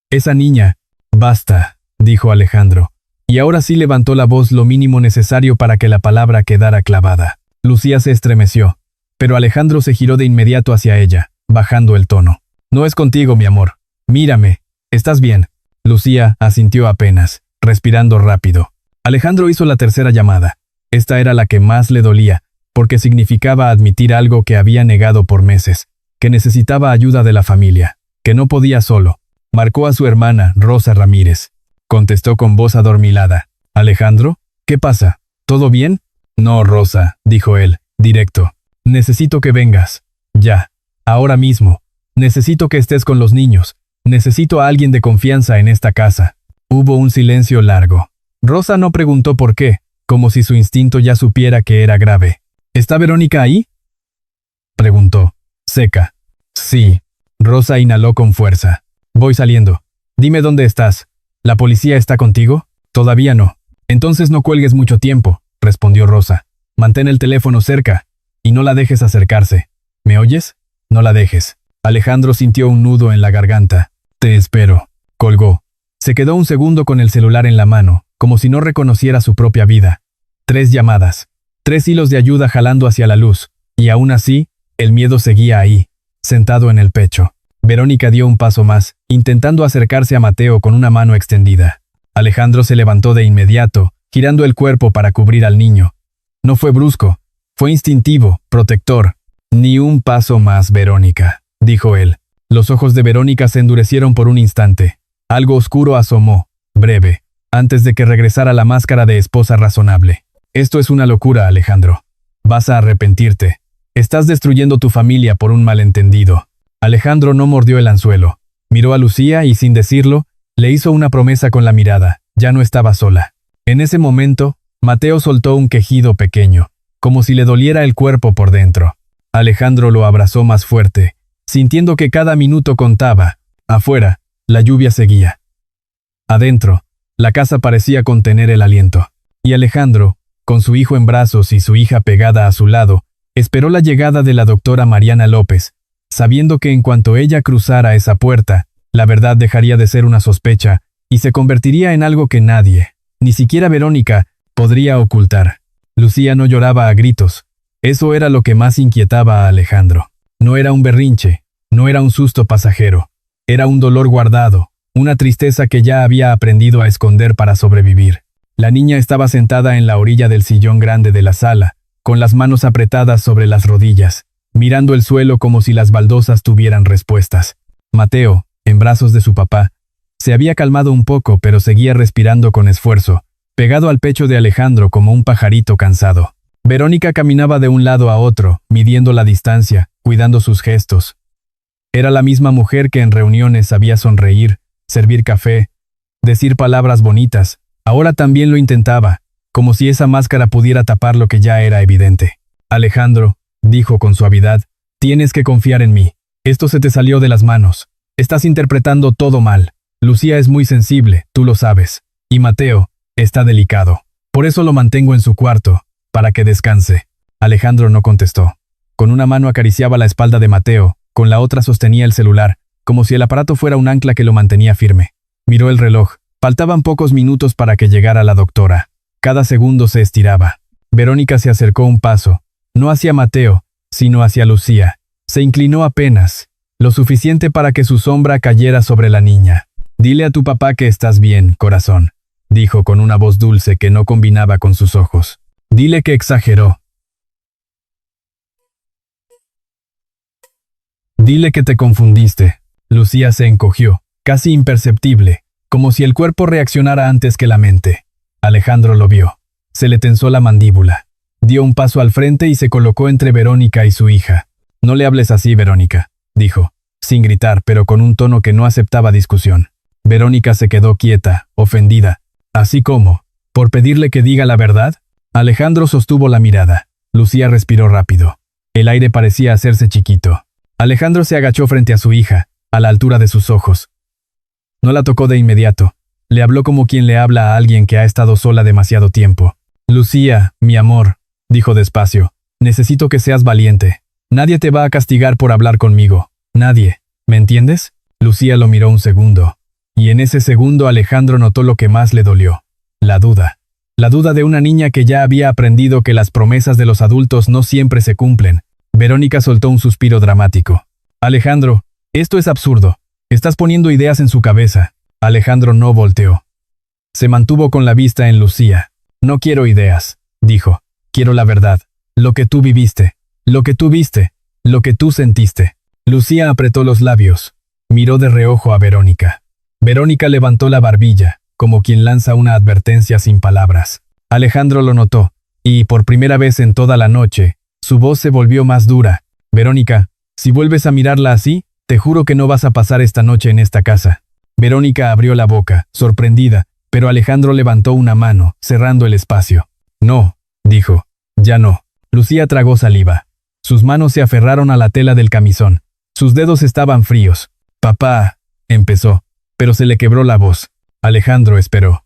Esa niña. Basta, dijo Alejandro. Y ahora sí levantó la voz lo mínimo necesario para que la palabra quedara clavada. Lucía se estremeció, pero Alejandro se giró de inmediato hacia ella, bajando el tono. No es contigo, mi amor. Mírame. ¿Estás bien? Lucía asintió apenas, respirando rápido. Alejandro hizo la tercera llamada. Esta era la que más le dolía, porque significaba admitir algo que había negado por meses, que necesitaba ayuda de la familia, que no podía solo. Marcó a su hermana, Rosa Ramírez. Contestó con voz adormilada. «¿Alejandro? ¿Qué pasa? ¿Todo bien?» «No, Rosa», dijo él, directo. «Necesito que vengas. Ya. Ahora mismo. Necesito que estés con los niños. Necesito a alguien de confianza en esta casa». Hubo un silencio largo. Rosa no preguntó por qué, como si su instinto ya supiera que era grave. «¿Está Verónica ahí?» preguntó, seca. «Sí». Rosa inhaló con fuerza. «Voy saliendo. Dime dónde estás. ¿La policía está contigo?» «Todavía no». «Entonces no cuelgues mucho tiempo», respondió Rosa. «Mantén el teléfono cerca y no la dejes acercarse. ¿Me oyes? No la dejes». Alejandro sintió un nudo en la garganta. «Te espero». Colgó. Se quedó un segundo con el celular en la mano, como si no reconociera su propia vida. 3 llamadas. 3 hilos de ayuda jalando hacia la luz. Y aún así, el miedo seguía ahí, sentado en el pecho. Verónica dio un paso más, intentando acercarse a Mateo con una mano extendida. Alejandro se levantó de inmediato, girando el cuerpo para cubrir al niño. No fue brusco, fue instintivo, protector. «Ni un paso más, Verónica», dijo él. Los ojos de Verónica se endurecieron por un instante. Algo oscuro asomó, breve, antes de que regresara la máscara de esposa razonable. «Esto es una locura, Alejandro. Vas a arrepentirte. Estás destruyendo tu familia por un malentendido». Alejandro no mordió el anzuelo. Miró a Lucía y, sin decirlo, le hizo una promesa con la mirada. Ya no estaba sola. En ese momento, Mateo soltó un quejido pequeño, como si le doliera el cuerpo por dentro. Alejandro lo abrazó más fuerte, sintiendo que cada minuto contaba. Afuera, la lluvia seguía. Adentro, la casa parecía contener el aliento. Y Alejandro, con su hijo en brazos y su hija pegada a su lado, esperó la llegada de la doctora Mariana López, sabiendo que en cuanto ella cruzara esa puerta, la verdad dejaría de ser una sospecha y se convertiría en algo que nadie, ni siquiera Verónica, podría ocultar. Lucía no lloraba a gritos. Eso era lo que más inquietaba a Alejandro. No era un berrinche, no era un susto pasajero. Era un dolor guardado, una tristeza que ya había aprendido a esconder para sobrevivir. La niña estaba sentada en la orilla del sillón grande de la sala, con las manos apretadas sobre las rodillas, mirando el suelo como si las baldosas tuvieran respuestas. Mateo, en brazos de su papá, se había calmado un poco, pero seguía respirando con esfuerzo, pegado al pecho de Alejandro como un pajarito cansado. Verónica caminaba de un lado a otro, midiendo la distancia, cuidando sus gestos. Era la misma mujer que en reuniones sabía sonreír, servir café, decir palabras bonitas. Ahora también lo intentaba, como si esa máscara pudiera tapar lo que ya era evidente. «Alejandro», dijo con suavidad, «tienes que confiar en mí. Esto se te salió de las manos. Estás interpretando todo mal. Lucía es muy sensible, tú lo sabes. Y Mateo está delicado. Por eso lo mantengo en su cuarto, para que descanse». Alejandro no contestó. Con una mano acariciaba la espalda de Mateo, con la otra sostenía el celular, como si el aparato fuera un ancla que lo mantenía firme. Miró el reloj. Faltaban pocos minutos para que llegara la doctora. Cada segundo se estiraba. Verónica se acercó un paso, no hacia Mateo, sino hacia Lucía. Se inclinó apenas, lo suficiente para que su sombra cayera sobre la niña. Dile a tu papá que estás bien, corazón, dijo con una voz dulce que no combinaba con sus ojos. Dile que exageró. Dile que te confundiste. Lucía se encogió, casi imperceptible, como si el cuerpo reaccionara antes que la mente. Alejandro lo vio. Se le tensó la mandíbula. Dio un paso al frente y se colocó entre Verónica y su hija. No le hables así, Verónica, dijo, sin gritar, pero con un tono que no aceptaba discusión. Verónica se quedó quieta, ofendida. ¿Así como? ¿Por pedirle que diga la verdad? Alejandro sostuvo la mirada. Lucía respiró rápido. El aire parecía hacerse chiquito. Alejandro se agachó frente a su hija, a la altura de sus ojos. No la tocó de inmediato. Le habló como quien le habla a alguien que ha estado sola demasiado tiempo. Lucía, mi amor, dijo despacio, necesito que seas valiente. Nadie te va a castigar por hablar conmigo. Nadie. ¿Me entiendes? Lucía lo miró un segundo. Y en ese segundo Alejandro notó lo que más le dolió. La duda. La duda de una niña que ya había aprendido que las promesas de los adultos no siempre se cumplen. Verónica soltó un suspiro dramático. Alejandro, esto es absurdo. Estás poniendo ideas en su cabeza. Alejandro no volteó. Se mantuvo con la vista en Lucía. No quiero ideas, dijo. Quiero la verdad. Lo que tú viviste. Lo que tú viste. Lo que tú sentiste. Lucía apretó los labios. Miró de reojo a Verónica. Verónica levantó la barbilla, como quien lanza una advertencia sin palabras. Alejandro lo notó, y por primera vez en toda la noche, su voz se volvió más dura. Verónica, si vuelves a mirarla así, te juro que no vas a pasar esta noche en esta casa. Verónica abrió la boca, sorprendida, pero Alejandro levantó una mano, cerrando el espacio. No, dijo, ya no. Lucía tragó saliva. Sus manos se aferraron a la tela del camisón. Sus dedos estaban fríos. Papá, empezó, pero se le quebró la voz. Alejandro esperó.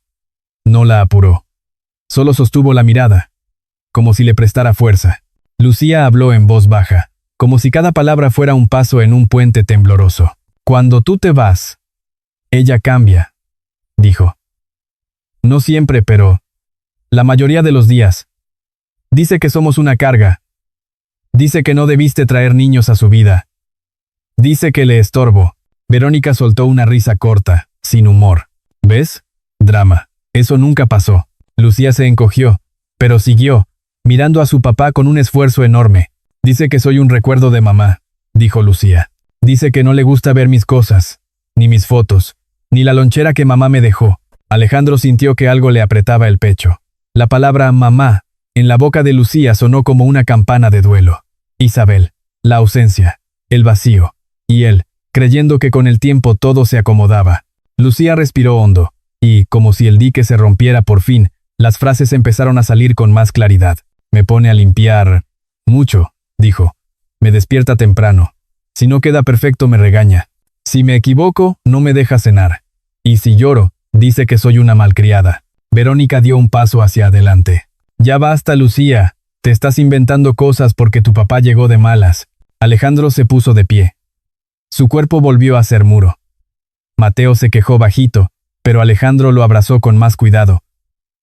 No la apuró. Solo sostuvo la mirada, como si le prestara fuerza. Lucía habló en voz baja, como si cada palabra fuera un paso en un puente tembloroso. Cuando tú te vas, ella cambia, dijo. No siempre, pero la mayoría de los días. Dice que somos una carga. Dice que no debiste traer niños a su vida. Dice que le estorbo. Verónica soltó una risa corta, sin humor. ¿Ves? Drama. Eso nunca pasó. Lucía se encogió, pero siguió, mirando a su papá con un esfuerzo enorme. Dice que soy un recuerdo de mamá, dijo Lucía. Dice que no le gusta ver mis cosas, ni mis fotos, ni la lonchera que mamá me dejó. Alejandro sintió que algo le apretaba el pecho. La palabra mamá en la boca de Lucía sonó como una campana de duelo. Isabel, la ausencia, el vacío, y él, creyendo que con el tiempo todo se acomodaba. Lucía respiró hondo, y, como si el dique se rompiera por fin, las frases empezaron a salir con más claridad. Me pone a limpiar mucho, dijo. Me despierta temprano. Si no queda perfecto me regaña. Si me equivoco, no me deja cenar. Y si lloro, dice que soy una malcriada. Verónica dio un paso hacia adelante. Ya basta, Lucía. Te estás inventando cosas porque tu papá llegó de malas. Alejandro se puso de pie. Su cuerpo volvió a ser muro. Mateo se quejó bajito, pero Alejandro lo abrazó con más cuidado,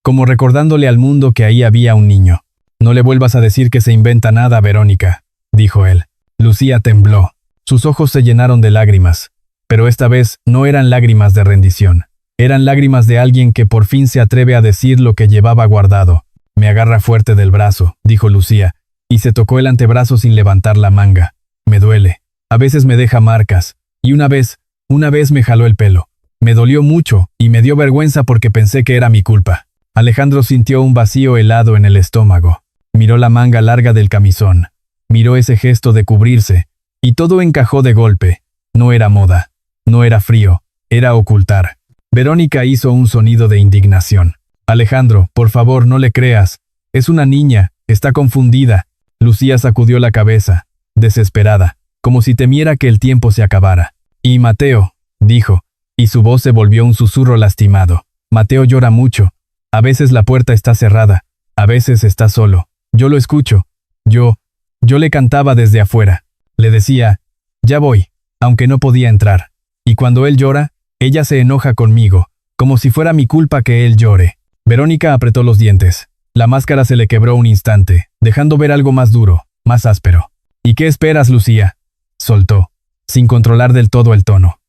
como recordándole al mundo que ahí había un niño. No le vuelvas a decir que se inventa nada, Verónica, dijo él. Lucía tembló. Sus ojos se llenaron de lágrimas, pero esta vez no eran lágrimas de rendición. Eran lágrimas de alguien que por fin se atreve a decir lo que llevaba guardado. Me agarra fuerte del brazo, dijo Lucía, y se tocó el antebrazo sin levantar la manga. Me duele. A veces me deja marcas, y una vez me jaló el pelo. Me dolió mucho, y me dio vergüenza porque pensé que era mi culpa. Alejandro sintió un vacío helado en el estómago. Miró la manga larga del camisón. Miró ese gesto de cubrirse, y todo encajó de golpe. No era moda. No era frío. Era ocultar. Verónica hizo un sonido de indignación. Alejandro, por favor, no le creas. Es una niña, está confundida. Lucía sacudió la cabeza, desesperada, como si temiera que el tiempo se acabara. Y Mateo, dijo, y su voz se volvió un susurro lastimado. Mateo llora mucho. A veces la puerta está cerrada, a veces está solo. Yo lo escucho. Yo le cantaba desde afuera. Le decía, ya voy, aunque no podía entrar. Y cuando él llora, ella se enoja conmigo, como si fuera mi culpa que él llore. Verónica apretó los dientes. La máscara se le quebró un instante, dejando ver algo más duro, más áspero. ¿Y qué esperas, Lucía? Soltó, sin controlar del todo el tono.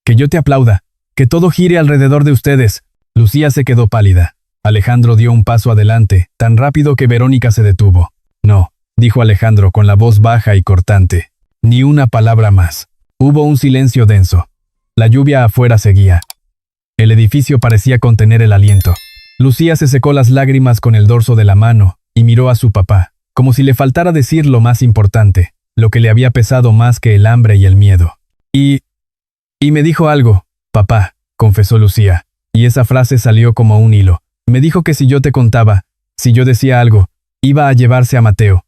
Que yo te aplauda. Que todo gire alrededor de ustedes. Lucía se quedó pálida. Alejandro dio un paso adelante, tan rápido que Verónica se detuvo. No, dijo Alejandro con la voz baja y cortante. Ni una palabra más. Hubo un silencio denso. La lluvia afuera seguía. El edificio parecía contener el aliento. Lucía se secó las lágrimas con el dorso de la mano y miró a su papá, como si le faltara decir lo más importante, lo que le había pesado más que el hambre y el miedo. Y me dijo algo, papá, confesó Lucía, y esa frase salió como un hilo. Me dijo que si yo te contaba, si yo decía algo, iba a llevarse a Mateo.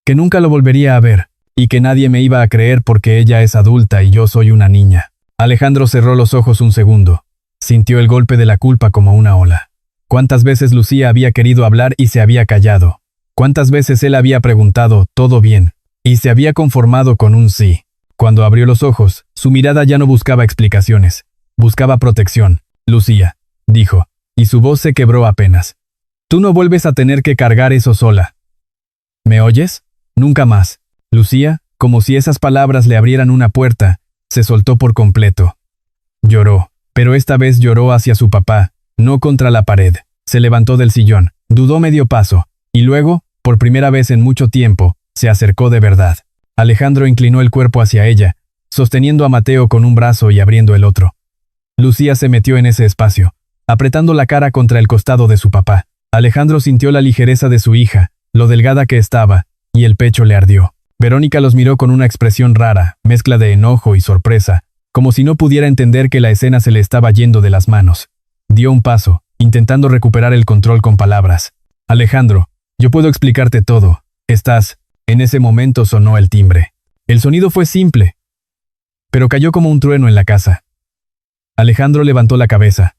Que nunca lo volvería a ver, y que nadie me iba a creer porque ella es adulta y yo soy una niña. Alejandro cerró los ojos un segundo. Sintió el golpe de la culpa como una ola. ¿Cuántas veces Lucía había querido hablar y se había callado? ¿Cuántas veces él había preguntado, todo bien? Y se había conformado con un sí. Cuando abrió los ojos, su mirada ya no buscaba explicaciones. Buscaba protección. Lucía, dijo, y su voz se quebró apenas. Tú no vuelves a tener que cargar eso sola. ¿Me oyes? Nunca más. Lucía, como si esas palabras le abrieran una puerta, se soltó por completo. Lloró, pero esta vez lloró hacia su papá, no contra la pared. Se levantó del sillón, dudó medio paso, y luego, por primera vez en mucho tiempo, se acercó de verdad. Alejandro inclinó el cuerpo hacia ella, sosteniendo a Mateo con un brazo y abriendo el otro. Lucía se metió en ese espacio, apretando la cara contra el costado de su papá. Alejandro sintió la ligereza de su hija, lo delgada que estaba, y el pecho le ardió. Verónica los miró con una expresión rara, mezcla de enojo y sorpresa, como si no pudiera entender que la escena se le estaba yendo de las manos. Dio un paso, intentando recuperar el control con palabras. Alejandro, yo puedo explicarte todo. Estás... En ese momento sonó el timbre. El sonido fue simple, pero cayó como un trueno en la casa. Alejandro levantó la cabeza.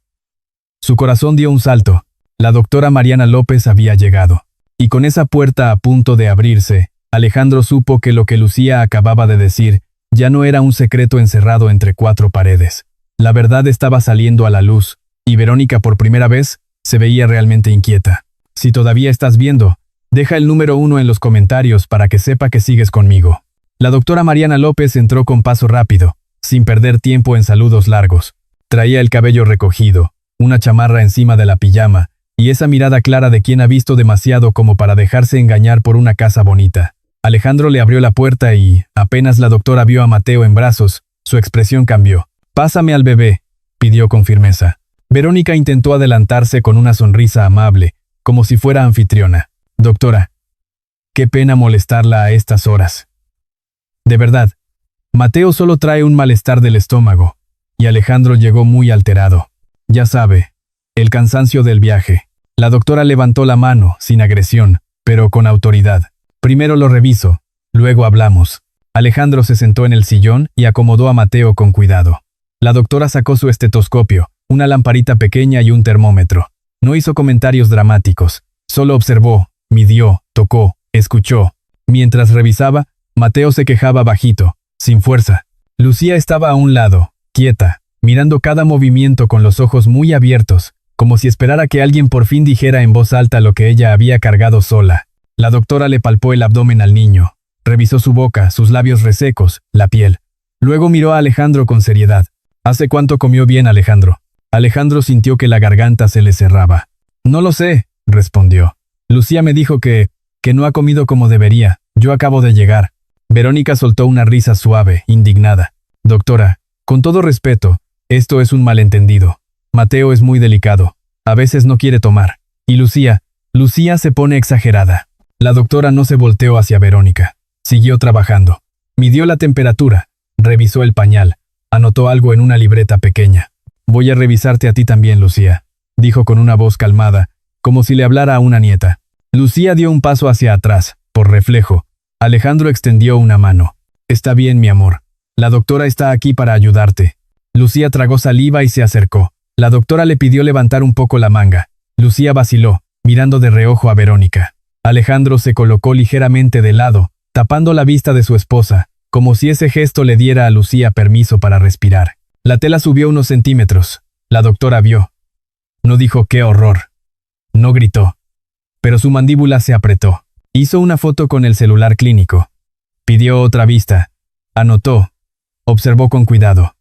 Su corazón dio un salto. La doctora Mariana López había llegado. Y con esa puerta a punto de abrirse, Alejandro supo que lo que Lucía acababa de decir ya no era un secreto encerrado entre cuatro paredes. La verdad estaba saliendo a la luz, y Verónica por primera vez se veía realmente inquieta. Si todavía estás viendo, deja el número 1 en los comentarios para que sepa que sigues conmigo. La doctora Mariana López entró con paso rápido, sin perder tiempo en saludos largos. Traía el cabello recogido, una chamarra encima de la pijama, y esa mirada clara de quien ha visto demasiado como para dejarse engañar por una casa bonita. Alejandro le abrió la puerta y, apenas la doctora vio a Mateo en brazos, su expresión cambió. «Pásame al bebé», pidió con firmeza. Verónica intentó adelantarse con una sonrisa amable, como si fuera anfitriona. «Doctora, qué pena molestarla a estas horas. De verdad, Mateo solo trae un malestar del estómago». Y Alejandro llegó muy alterado. Ya sabe, el cansancio del viaje. La doctora levantó la mano, sin agresión, pero con autoridad. «Primero lo reviso, luego hablamos». Alejandro se sentó en el sillón y acomodó a Mateo con cuidado. La doctora sacó su estetoscopio, una lamparita pequeña y un termómetro. No hizo comentarios dramáticos, solo observó, midió, tocó, escuchó. Mientras revisaba, Mateo se quejaba bajito, sin fuerza. Lucía estaba a un lado, quieta, mirando cada movimiento con los ojos muy abiertos, como si esperara que alguien por fin dijera en voz alta lo que ella había cargado sola. La doctora le palpó el abdomen al niño, revisó su boca, sus labios resecos, la piel. Luego miró a Alejandro con seriedad. «¿Hace cuánto comió bien, Alejandro?» Alejandro sintió que la garganta se le cerraba. «No lo sé», respondió. «Lucía me dijo que no ha comido como debería. Yo acabo de llegar». Verónica soltó una risa suave, indignada. «Doctora, con todo respeto, esto es un malentendido. Mateo es muy delicado. A veces no quiere tomar. Y Lucía se pone exagerada». La doctora no se volteó hacia Verónica. Siguió trabajando. Midió la temperatura. Revisó el pañal. Anotó algo en una libreta pequeña. «Voy a revisarte a ti también, Lucía», dijo con una voz calmada, como si le hablara a una nieta. Lucía dio un paso hacia atrás, por reflejo. Alejandro extendió una mano. «Está bien, mi amor. La doctora está aquí para ayudarte». Lucía tragó saliva y se acercó. La doctora le pidió levantar un poco la manga. Lucía vaciló, mirando de reojo a Verónica. Alejandro se colocó ligeramente de lado, tapando la vista de su esposa, como si ese gesto le diera a Lucía permiso para respirar. La tela subió unos centímetros. La doctora vio. No dijo «qué horror». No gritó. Pero su mandíbula se apretó. Hizo una foto con el celular clínico. Pidió otra vista. Anotó. Observó con cuidado.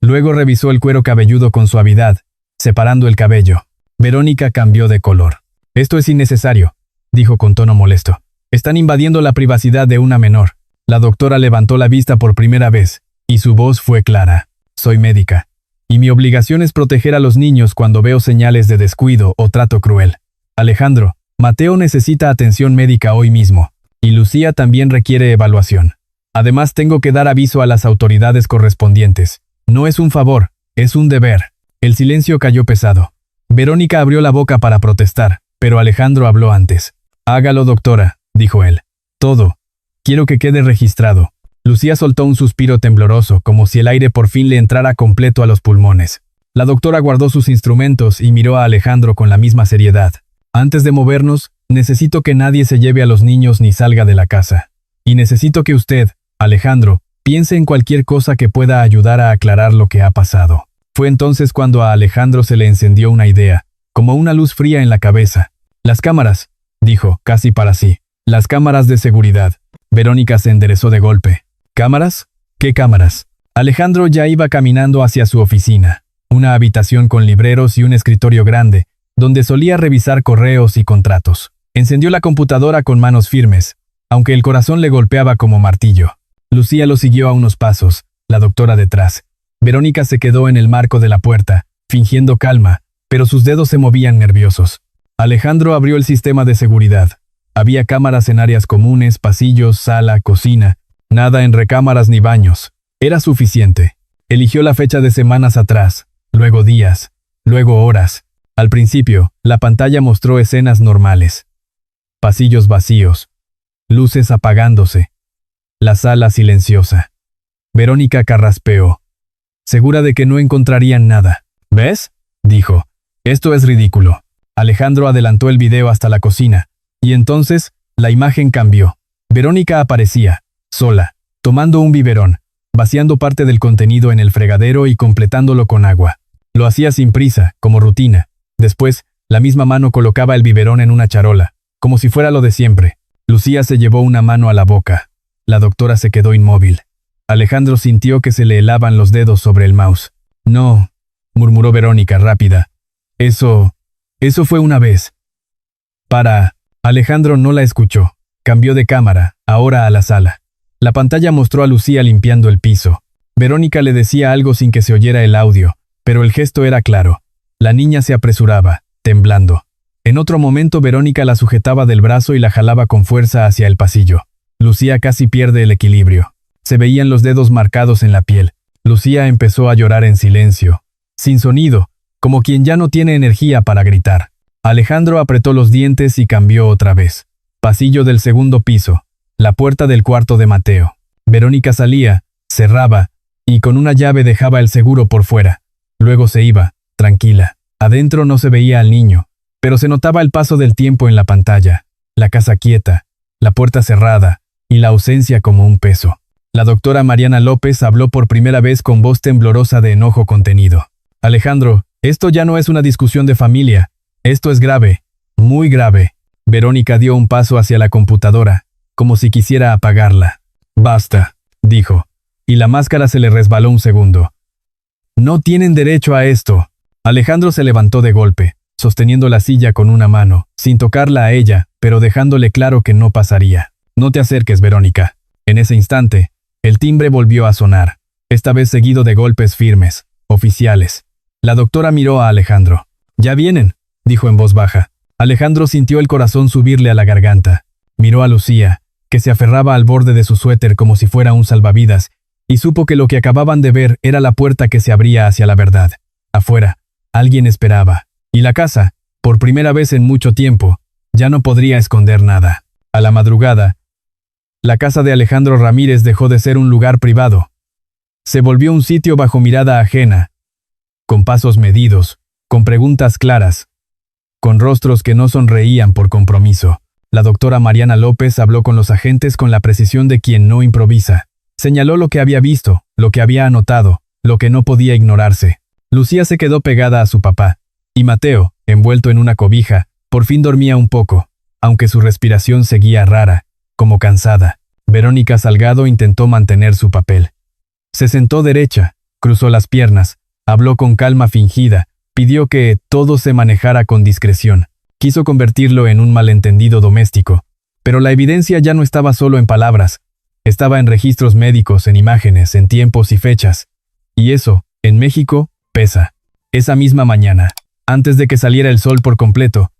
Luego revisó el cuero cabelludo con suavidad, separando el cabello. Verónica cambió de color. «Esto es innecesario», dijo con tono molesto. «Están invadiendo la privacidad de una menor». La doctora levantó la vista por primera vez, y su voz fue clara. «Soy médica, y mi obligación es proteger a los niños cuando veo señales de descuido o trato cruel. Alejandro, Mateo necesita atención médica hoy mismo, y Lucía también requiere evaluación. Además, tengo que dar aviso a las autoridades correspondientes. No es un favor, es un deber». El silencio cayó pesado. Verónica abrió la boca para protestar, pero Alejandro habló antes. «Hágalo, doctora», dijo él. «Todo. Quiero que quede registrado». Lucía soltó un suspiro tembloroso, como si el aire por fin le entrara completo a los pulmones. La doctora guardó sus instrumentos y miró a Alejandro con la misma seriedad. «Antes de movernos, necesito que nadie se lleve a los niños ni salga de la casa. Y necesito que usted, Alejandro, piense en cualquier cosa que pueda ayudar a aclarar lo que ha pasado». Fue entonces cuando a Alejandro se le encendió una idea, como una luz fría en la cabeza. «Las cámaras», dijo, casi para sí. «Las cámaras de seguridad». Verónica se enderezó de golpe. «¿Cámaras? ¿Qué cámaras?». Alejandro ya iba caminando hacia su oficina, una habitación con libreros y un escritorio grande, donde solía revisar correos y contratos. Encendió la computadora con manos firmes, aunque el corazón le golpeaba como martillo. Lucía lo siguió a unos pasos, la doctora detrás. Verónica se quedó en el marco de la puerta, fingiendo calma, pero sus dedos se movían nerviosos. Alejandro abrió el sistema de seguridad. Había cámaras en áreas comunes, pasillos, sala, cocina. Nada en recámaras ni baños. Era suficiente. Eligió la fecha de semanas atrás, luego días, luego horas. Al principio, la pantalla mostró escenas normales. Pasillos vacíos. Luces apagándose. La sala silenciosa. Verónica carraspeó, segura de que no encontrarían nada. «¿Ves?», dijo. «Esto es ridículo». Alejandro adelantó el video hasta la cocina, y entonces, la imagen cambió. Verónica aparecía, sola, tomando un biberón, vaciando parte del contenido en el fregadero y completándolo con agua. Lo hacía sin prisa, como rutina. Después, la misma mano colocaba el biberón en una charola, como si fuera lo de siempre. Lucía se llevó una mano a la boca. La doctora se quedó inmóvil. Alejandro sintió que se le helaban los dedos sobre el mouse. «No», murmuró Verónica, rápida. Eso fue una vez». Alejandro no la escuchó. Cambió de cámara, ahora a la sala. La pantalla mostró a Lucía limpiando el piso. Verónica le decía algo sin que se oyera el audio, pero el gesto era claro. La niña se apresuraba, temblando. En otro momento Verónica la sujetaba del brazo y la jalaba con fuerza hacia el pasillo. Lucía casi pierde el equilibrio. Se veían los dedos marcados en la piel. Lucía empezó a llorar en silencio, sin sonido, como quien ya no tiene energía para gritar. Alejandro apretó los dientes y cambió otra vez. Pasillo del segundo piso. La puerta del cuarto de Mateo. Verónica salía, cerraba, y con una llave dejaba el seguro por fuera. Luego se iba, tranquila. Adentro no se veía al niño, pero se notaba el paso del tiempo en la pantalla. La casa quieta, la puerta cerrada, y la ausencia como un peso. La doctora Mariana López habló por primera vez con voz temblorosa de enojo contenido. «Alejandro, esto ya no es una discusión de familia. Esto es grave, muy grave». Verónica dio un paso hacia la computadora, como si quisiera apagarla. «Basta», dijo, y la máscara se le resbaló un segundo. «No tienen derecho a esto». Alejandro se levantó de golpe, sosteniendo la silla con una mano, sin tocarla a ella, pero dejándole claro que no pasaría. «No te acerques, Verónica». En ese instante, el timbre volvió a sonar, esta vez seguido de golpes firmes, oficiales. La doctora miró a Alejandro. «Ya vienen», dijo en voz baja. Alejandro sintió el corazón subirle a la garganta. Miró a Lucía, que se aferraba al borde de su suéter como si fuera un salvavidas, y supo que lo que acababan de ver era la puerta que se abría hacia la verdad. Afuera, alguien esperaba, y la casa, por primera vez en mucho tiempo, ya no podría esconder nada. A la madrugada, la casa de Alejandro Ramírez dejó de ser un lugar privado. Se volvió un sitio bajo mirada ajena, con pasos medidos, con preguntas claras, con rostros que no sonreían por compromiso. La doctora Mariana López habló con los agentes con la precisión de quien no improvisa. Señaló lo que había visto, lo que había anotado, lo que no podía ignorarse. Lucía se quedó pegada a su papá, y Mateo, envuelto en una cobija, por fin dormía un poco, aunque su respiración seguía rara, como cansada. Verónica Salgado intentó mantener su papel. Se sentó derecha, Cruzó las piernas, habló con calma fingida, pidió que todo se manejara con discreción. Quiso convertirlo en un malentendido doméstico. Pero la evidencia ya no estaba solo en palabras. Estaba en registros médicos, en imágenes, en tiempos y fechas. Y eso, en México, pesa. Esa misma mañana, antes de que saliera el sol por completo,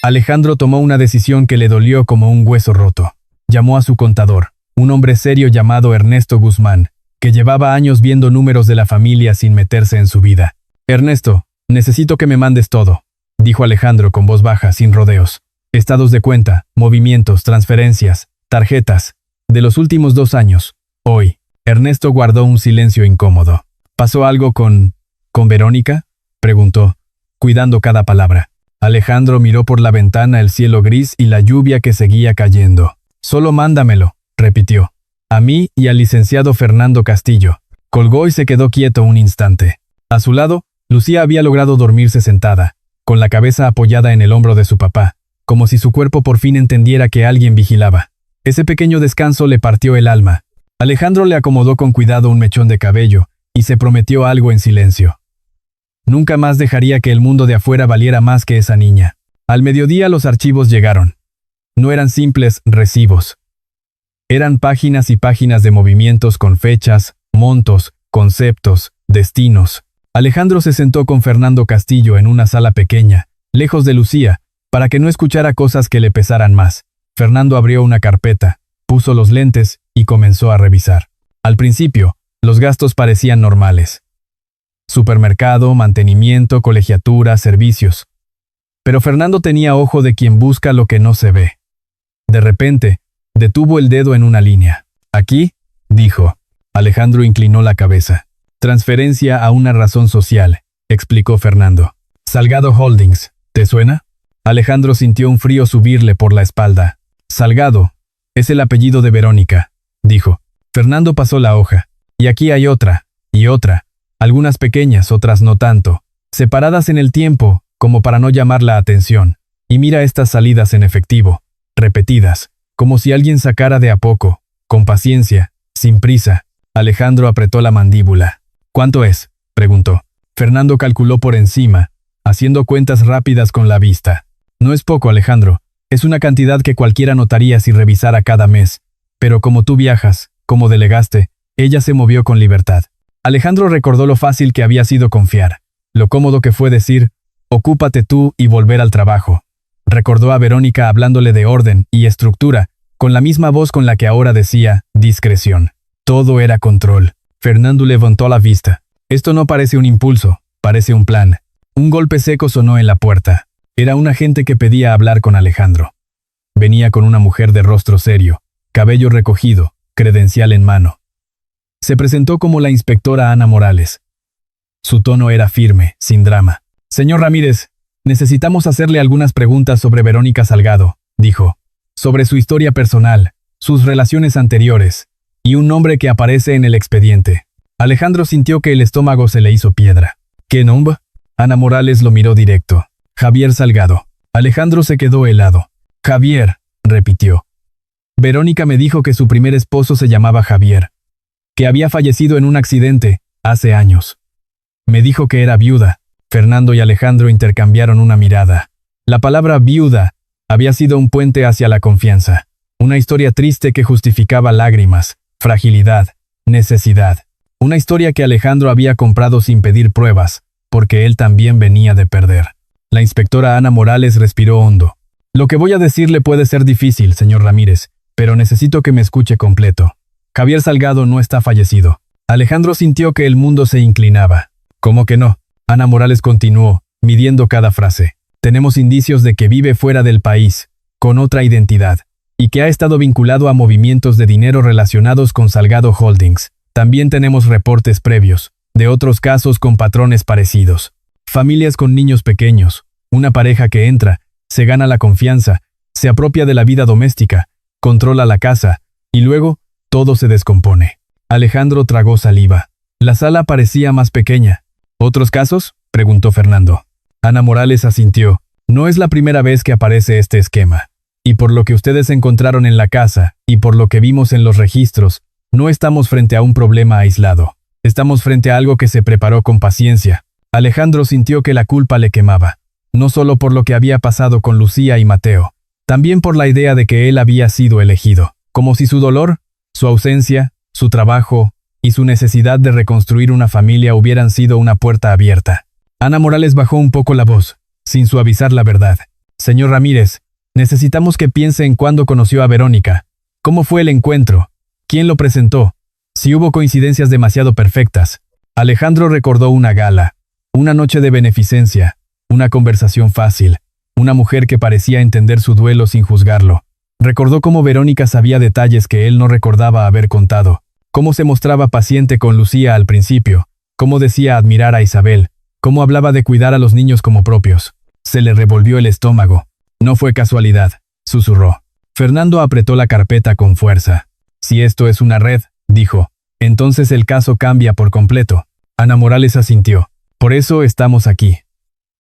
Alejandro tomó una decisión que le dolió como un hueso roto. Llamó a su contador, un hombre serio llamado Ernesto Guzmán, que llevaba años viendo números de la familia sin meterse en su vida. «Ernesto, necesito que me mandes todo», dijo Alejandro con voz baja, sin rodeos. «Estados de cuenta, movimientos, transferencias, tarjetas, de los últimos 2 años. Hoy». Ernesto guardó un silencio incómodo. «¿Pasó algo con Verónica?», preguntó, cuidando cada palabra. Alejandro miró por la ventana el cielo gris y la lluvia que seguía cayendo. «Solo mándamelo», repitió. «A mí y al licenciado Fernando Castillo». Colgó y se quedó quieto un instante. A su lado, Lucía había logrado dormirse sentada, con la cabeza apoyada en el hombro de su papá, como si su cuerpo por fin entendiera que alguien vigilaba. Ese pequeño descanso le partió el alma. Alejandro le acomodó con cuidado un mechón de cabello y se prometió algo en silencio. Nunca más dejaría que el mundo de afuera valiera más que esa niña. Al mediodía los archivos llegaron. No eran simples recibos. Eran páginas y páginas de movimientos con fechas, montos, conceptos, destinos. Alejandro se sentó con Fernando Castillo en una sala pequeña, lejos de Lucía, para que no escuchara cosas que le pesaran más. Fernando abrió una carpeta, puso los lentes y comenzó a revisar. Al principio, los gastos parecían normales. Supermercado, mantenimiento, colegiatura, servicios. Pero Fernando tenía ojo de quien busca lo que no se ve. De repente, detuvo el dedo en una línea. «Aquí», dijo. Alejandro inclinó la cabeza. «Transferencia a una razón social», explicó Fernando. «Salgado Holdings, ¿te suena?» Alejandro sintió un frío subirle por la espalda. «Salgado, es el apellido de Verónica», dijo. Fernando pasó la hoja. «Y aquí hay otra, y otra. Algunas pequeñas, otras no tanto, separadas en el tiempo, como para no llamar la atención. Y mira estas salidas en efectivo, repetidas, como si alguien sacara de a poco, con paciencia, sin prisa». Alejandro apretó la mandíbula. «¿Cuánto es?», preguntó. Fernando calculó por encima, haciendo cuentas rápidas con la vista. «No es poco, Alejandro. Es una cantidad que cualquiera notaría si revisara cada mes. Pero como tú viajas, como delegaste, ella se movió con libertad». Alejandro recordó lo fácil que había sido confiar, lo cómodo que fue decir, «ocúpate tú» y volver al trabajo. Recordó a Verónica hablándole de orden y estructura, con la misma voz con la que ahora decía discreción. Todo era control. Fernando levantó la vista. «Esto no parece un impulso, parece un plan». Un golpe seco sonó en la puerta. Era un agente que pedía hablar con Alejandro. Venía con una mujer de rostro serio, cabello recogido, credencial en mano. Se presentó como la inspectora Ana Morales. Su tono era firme, sin drama. «Señor Ramírez, necesitamos hacerle algunas preguntas sobre Verónica Salgado», dijo. «Sobre su historia personal, sus relaciones anteriores, y un nombre que aparece en el expediente». Alejandro sintió que el estómago se le hizo piedra. «¿Qué nombre?». Ana Morales lo miró directo. «Javier Salgado». Alejandro se quedó helado. «Javier», repitió. «Verónica me dijo que su primer esposo se llamaba Javier, que había fallecido en un accidente, hace años. Me dijo que era viuda». Fernando y Alejandro intercambiaron una mirada. La palabra viuda había sido un puente hacia la confianza. Una historia triste que justificaba lágrimas, fragilidad, necesidad. Una historia que Alejandro había comprado sin pedir pruebas, porque él también venía de perder. La inspectora Ana Morales respiró hondo. «Lo que voy a decirle puede ser difícil, señor Ramírez, pero necesito que me escuche completo. Javier Salgado no está fallecido». Alejandro sintió que el mundo se inclinaba. «¿Cómo que no?». Ana Morales continuó, midiendo cada frase. «Tenemos indicios de que vive fuera del país, con otra identidad, y que ha estado vinculado a movimientos de dinero relacionados con Salgado Holdings. También tenemos reportes previos, de otros casos con patrones parecidos. Familias con niños pequeños, una pareja que entra, se gana la confianza, se apropia de la vida doméstica, controla la casa, y luego todo se descompone». Alejandro tragó saliva. La sala parecía más pequeña. «¿Otros casos?», preguntó Fernando. Ana Morales asintió. «No es la primera vez que aparece este esquema. Y por lo que ustedes encontraron en la casa, y por lo que vimos en los registros, no estamos frente a un problema aislado. Estamos frente a algo que se preparó con paciencia. Alejandro sintió que la culpa le quemaba, no solo por lo que había pasado con Lucía y Mateo, también por la idea de que él había sido elegido, como si su dolor, su ausencia, su trabajo y su necesidad de reconstruir una familia hubieran sido una puerta abierta. Ana Morales bajó un poco la voz, sin suavizar la verdad. Señor Ramírez, necesitamos que piense en cuándo conoció a Verónica. ¿Cómo fue el encuentro? ¿Quién lo presentó? Si hubo coincidencias demasiado perfectas. Alejandro recordó una gala, una noche de beneficencia, una conversación fácil, una mujer que parecía entender su duelo sin juzgarlo. Recordó cómo Verónica sabía detalles que él no recordaba haber contado, cómo se mostraba paciente con Lucía al principio, cómo decía admirar a Isabel, cómo hablaba de cuidar a los niños como propios. Se le revolvió el estómago. No fue casualidad, susurró. Fernando apretó la carpeta con fuerza. Si esto es una red, dijo, entonces el caso cambia por completo. Ana Morales asintió. Por eso estamos aquí.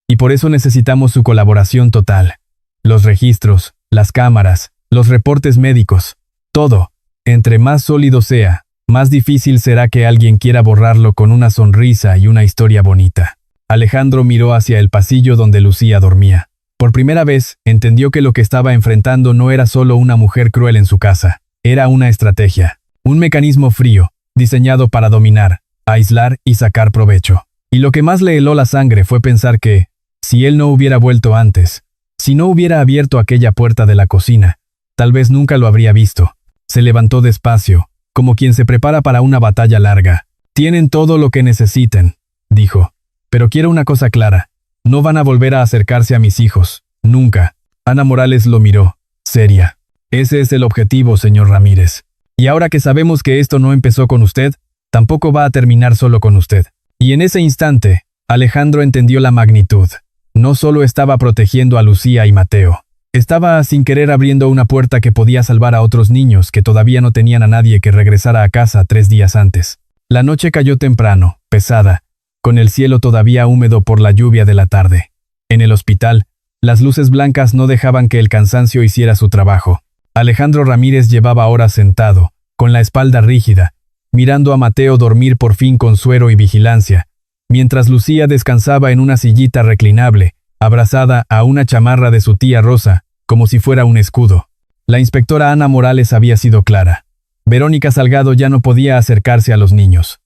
Y por eso necesitamos su colaboración total. Los registros, las cámaras, los reportes médicos, todo. Entre más sólido sea, más difícil será que alguien quiera borrarlo con una sonrisa y una historia bonita. Alejandro miró hacia el pasillo donde Lucía dormía. Por primera vez, entendió que lo que estaba enfrentando no era solo una mujer cruel en su casa, era una estrategia, un mecanismo frío, diseñado para dominar, aislar y sacar provecho. Y lo que más le heló la sangre fue pensar que, si él no hubiera vuelto antes, si no hubiera abierto aquella puerta de la cocina, tal vez nunca lo habría visto. Se levantó despacio, como quien se prepara para una batalla larga. Tienen todo lo que necesiten, dijo. Pero quiero una cosa clara. No van a volver a acercarse a mis hijos. Nunca. Ana Morales lo miró, seria. Ese es el objetivo, señor Ramírez. Y ahora que sabemos que esto no empezó con usted, tampoco va a terminar solo con usted. Y en ese instante, Alejandro entendió la magnitud. No solo estaba protegiendo a Lucía y Mateo. Estaba sin querer abriendo una puerta que podía salvar a otros niños que todavía no tenían a nadie que regresara a casa 3 días antes. La noche cayó temprano, pesada, con el cielo todavía húmedo por la lluvia de la tarde. En el hospital, las luces blancas no dejaban que el cansancio hiciera su trabajo. Alejandro Ramírez llevaba horas sentado, con la espalda rígida, mirando a Mateo dormir por fin con suero y vigilancia, mientras Lucía descansaba en una sillita reclinable, abrazada a una chamarra de su tía Rosa, como si fuera un escudo. La inspectora Ana Morales había sido clara. Verónica Salgado ya no podía acercarse a los niños.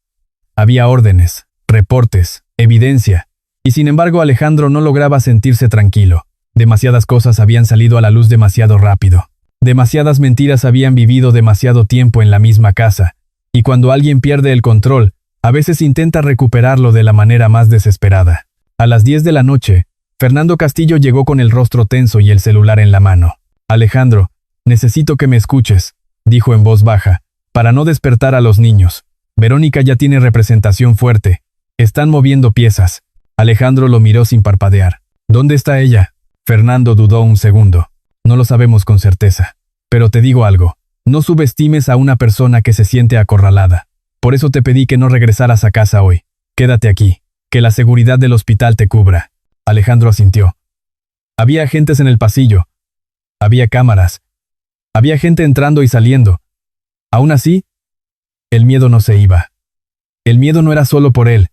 Había órdenes, reportes, evidencia, y sin embargo Alejandro no lograba sentirse tranquilo. Demasiadas cosas habían salido a la luz demasiado rápido. Demasiadas mentiras habían vivido demasiado tiempo en la misma casa, y cuando alguien pierde el control, a veces intenta recuperarlo de la manera más desesperada. A las 10 de la noche, Fernando Castillo llegó con el rostro tenso y el celular en la mano. Alejandro, necesito que me escuches, dijo en voz baja, para no despertar a los niños. Verónica ya tiene representación fuerte. Están moviendo piezas. Alejandro lo miró sin parpadear. ¿Dónde está ella? Fernando dudó un segundo. No lo sabemos con certeza. Pero te digo algo. No subestimes a una persona que se siente acorralada. Por eso te pedí que no regresaras a casa hoy. Quédate aquí. Que la seguridad del hospital te cubra. Alejandro asintió. Había agentes en el pasillo. Había cámaras. Había gente entrando y saliendo. Aún así, el miedo no se iba. El miedo no era solo por él.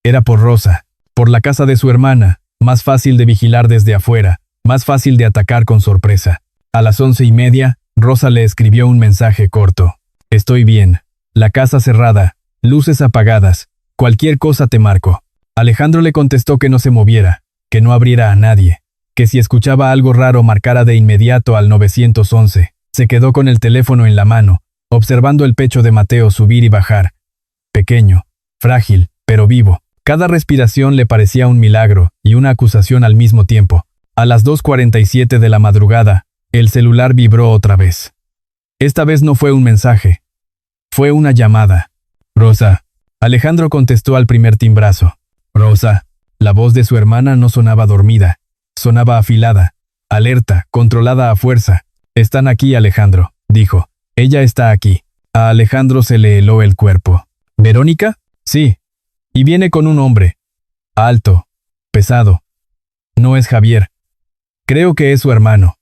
Era por Rosa, por la casa de su hermana, más fácil de vigilar desde afuera, más fácil de atacar con sorpresa. A las 11:30, Rosa le escribió un mensaje corto. Estoy bien. La casa cerrada, luces apagadas, cualquier cosa te marco. Alejandro le contestó que no se moviera, que no abriera a nadie, que si escuchaba algo raro marcara de inmediato al 911. Se quedó con el teléfono en la mano, observando el pecho de Mateo subir y bajar. Pequeño, frágil, pero vivo. Cada respiración le parecía un milagro y una acusación al mismo tiempo. A las 2:47 de la madrugada, el celular vibró otra vez. Esta vez no fue un mensaje. Fue una llamada. Rosa. Alejandro contestó al primer timbrazo. Rosa. La voz de su hermana no sonaba dormida. Sonaba afilada, alerta, controlada a fuerza. Están aquí, Alejandro, dijo. Ella está aquí. A Alejandro se le heló el cuerpo. ¿Verónica? Sí. Y viene con un hombre. Alto. Pesado. No es Javier. Creo que es su hermano.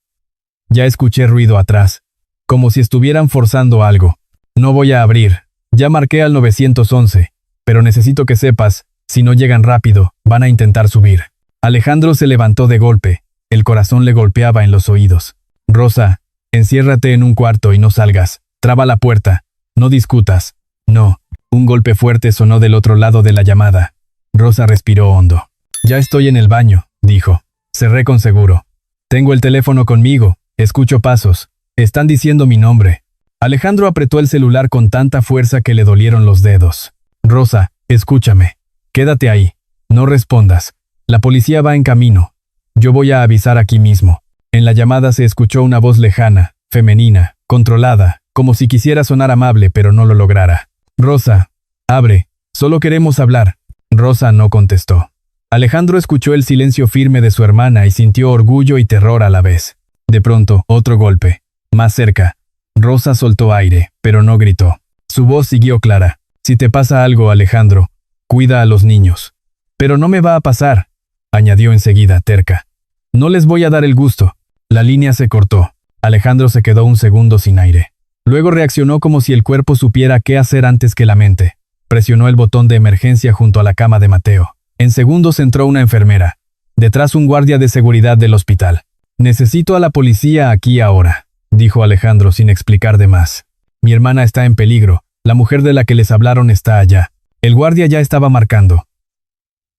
Ya escuché ruido atrás. Como si estuvieran forzando algo. No voy a abrir. Ya marqué al 911. Pero necesito que sepas, si no llegan rápido, van a intentar subir. Alejandro se levantó de golpe. El corazón le golpeaba en los oídos. Rosa, enciérrate en un cuarto y no salgas. Traba la puerta. No discutas. No. Un golpe fuerte sonó del otro lado de la llamada. Rosa respiró hondo. Ya estoy en el baño, dijo. Cerré con seguro. Tengo el teléfono conmigo. Escucho pasos. Están diciendo mi nombre. Alejandro apretó el celular con tanta fuerza que le dolieron los dedos. Rosa, escúchame. Quédate ahí. No respondas. La policía va en camino. Yo voy a avisar aquí mismo. En la llamada se escuchó una voz lejana, femenina, controlada, como si quisiera sonar amable pero no lo lograra. Rosa, abre. Solo queremos hablar. Rosa no contestó. Alejandro escuchó el silencio firme de su hermana y sintió orgullo y terror a la vez. De pronto, otro golpe. Más cerca. Rosa soltó aire, pero no gritó. Su voz siguió clara. Si te pasa algo, Alejandro, cuida a los niños. Pero no me va a pasar, añadió enseguida, terca. No les voy a dar el gusto. La línea se cortó. Alejandro se quedó un segundo sin aire. Luego reaccionó como si el cuerpo supiera qué hacer antes que la mente. Presionó el botón de emergencia junto a la cama de Mateo. En segundos entró una enfermera. Detrás un guardia de seguridad del hospital. Necesito a la policía aquí ahora, dijo Alejandro sin explicar de más. Mi hermana está en peligro. La mujer de la que les hablaron está allá. El guardia ya estaba marcando.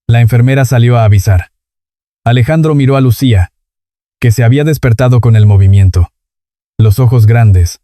La enfermera salió a avisar. Alejandro miró a Lucía, que se había despertado con el movimiento. Los ojos grandes.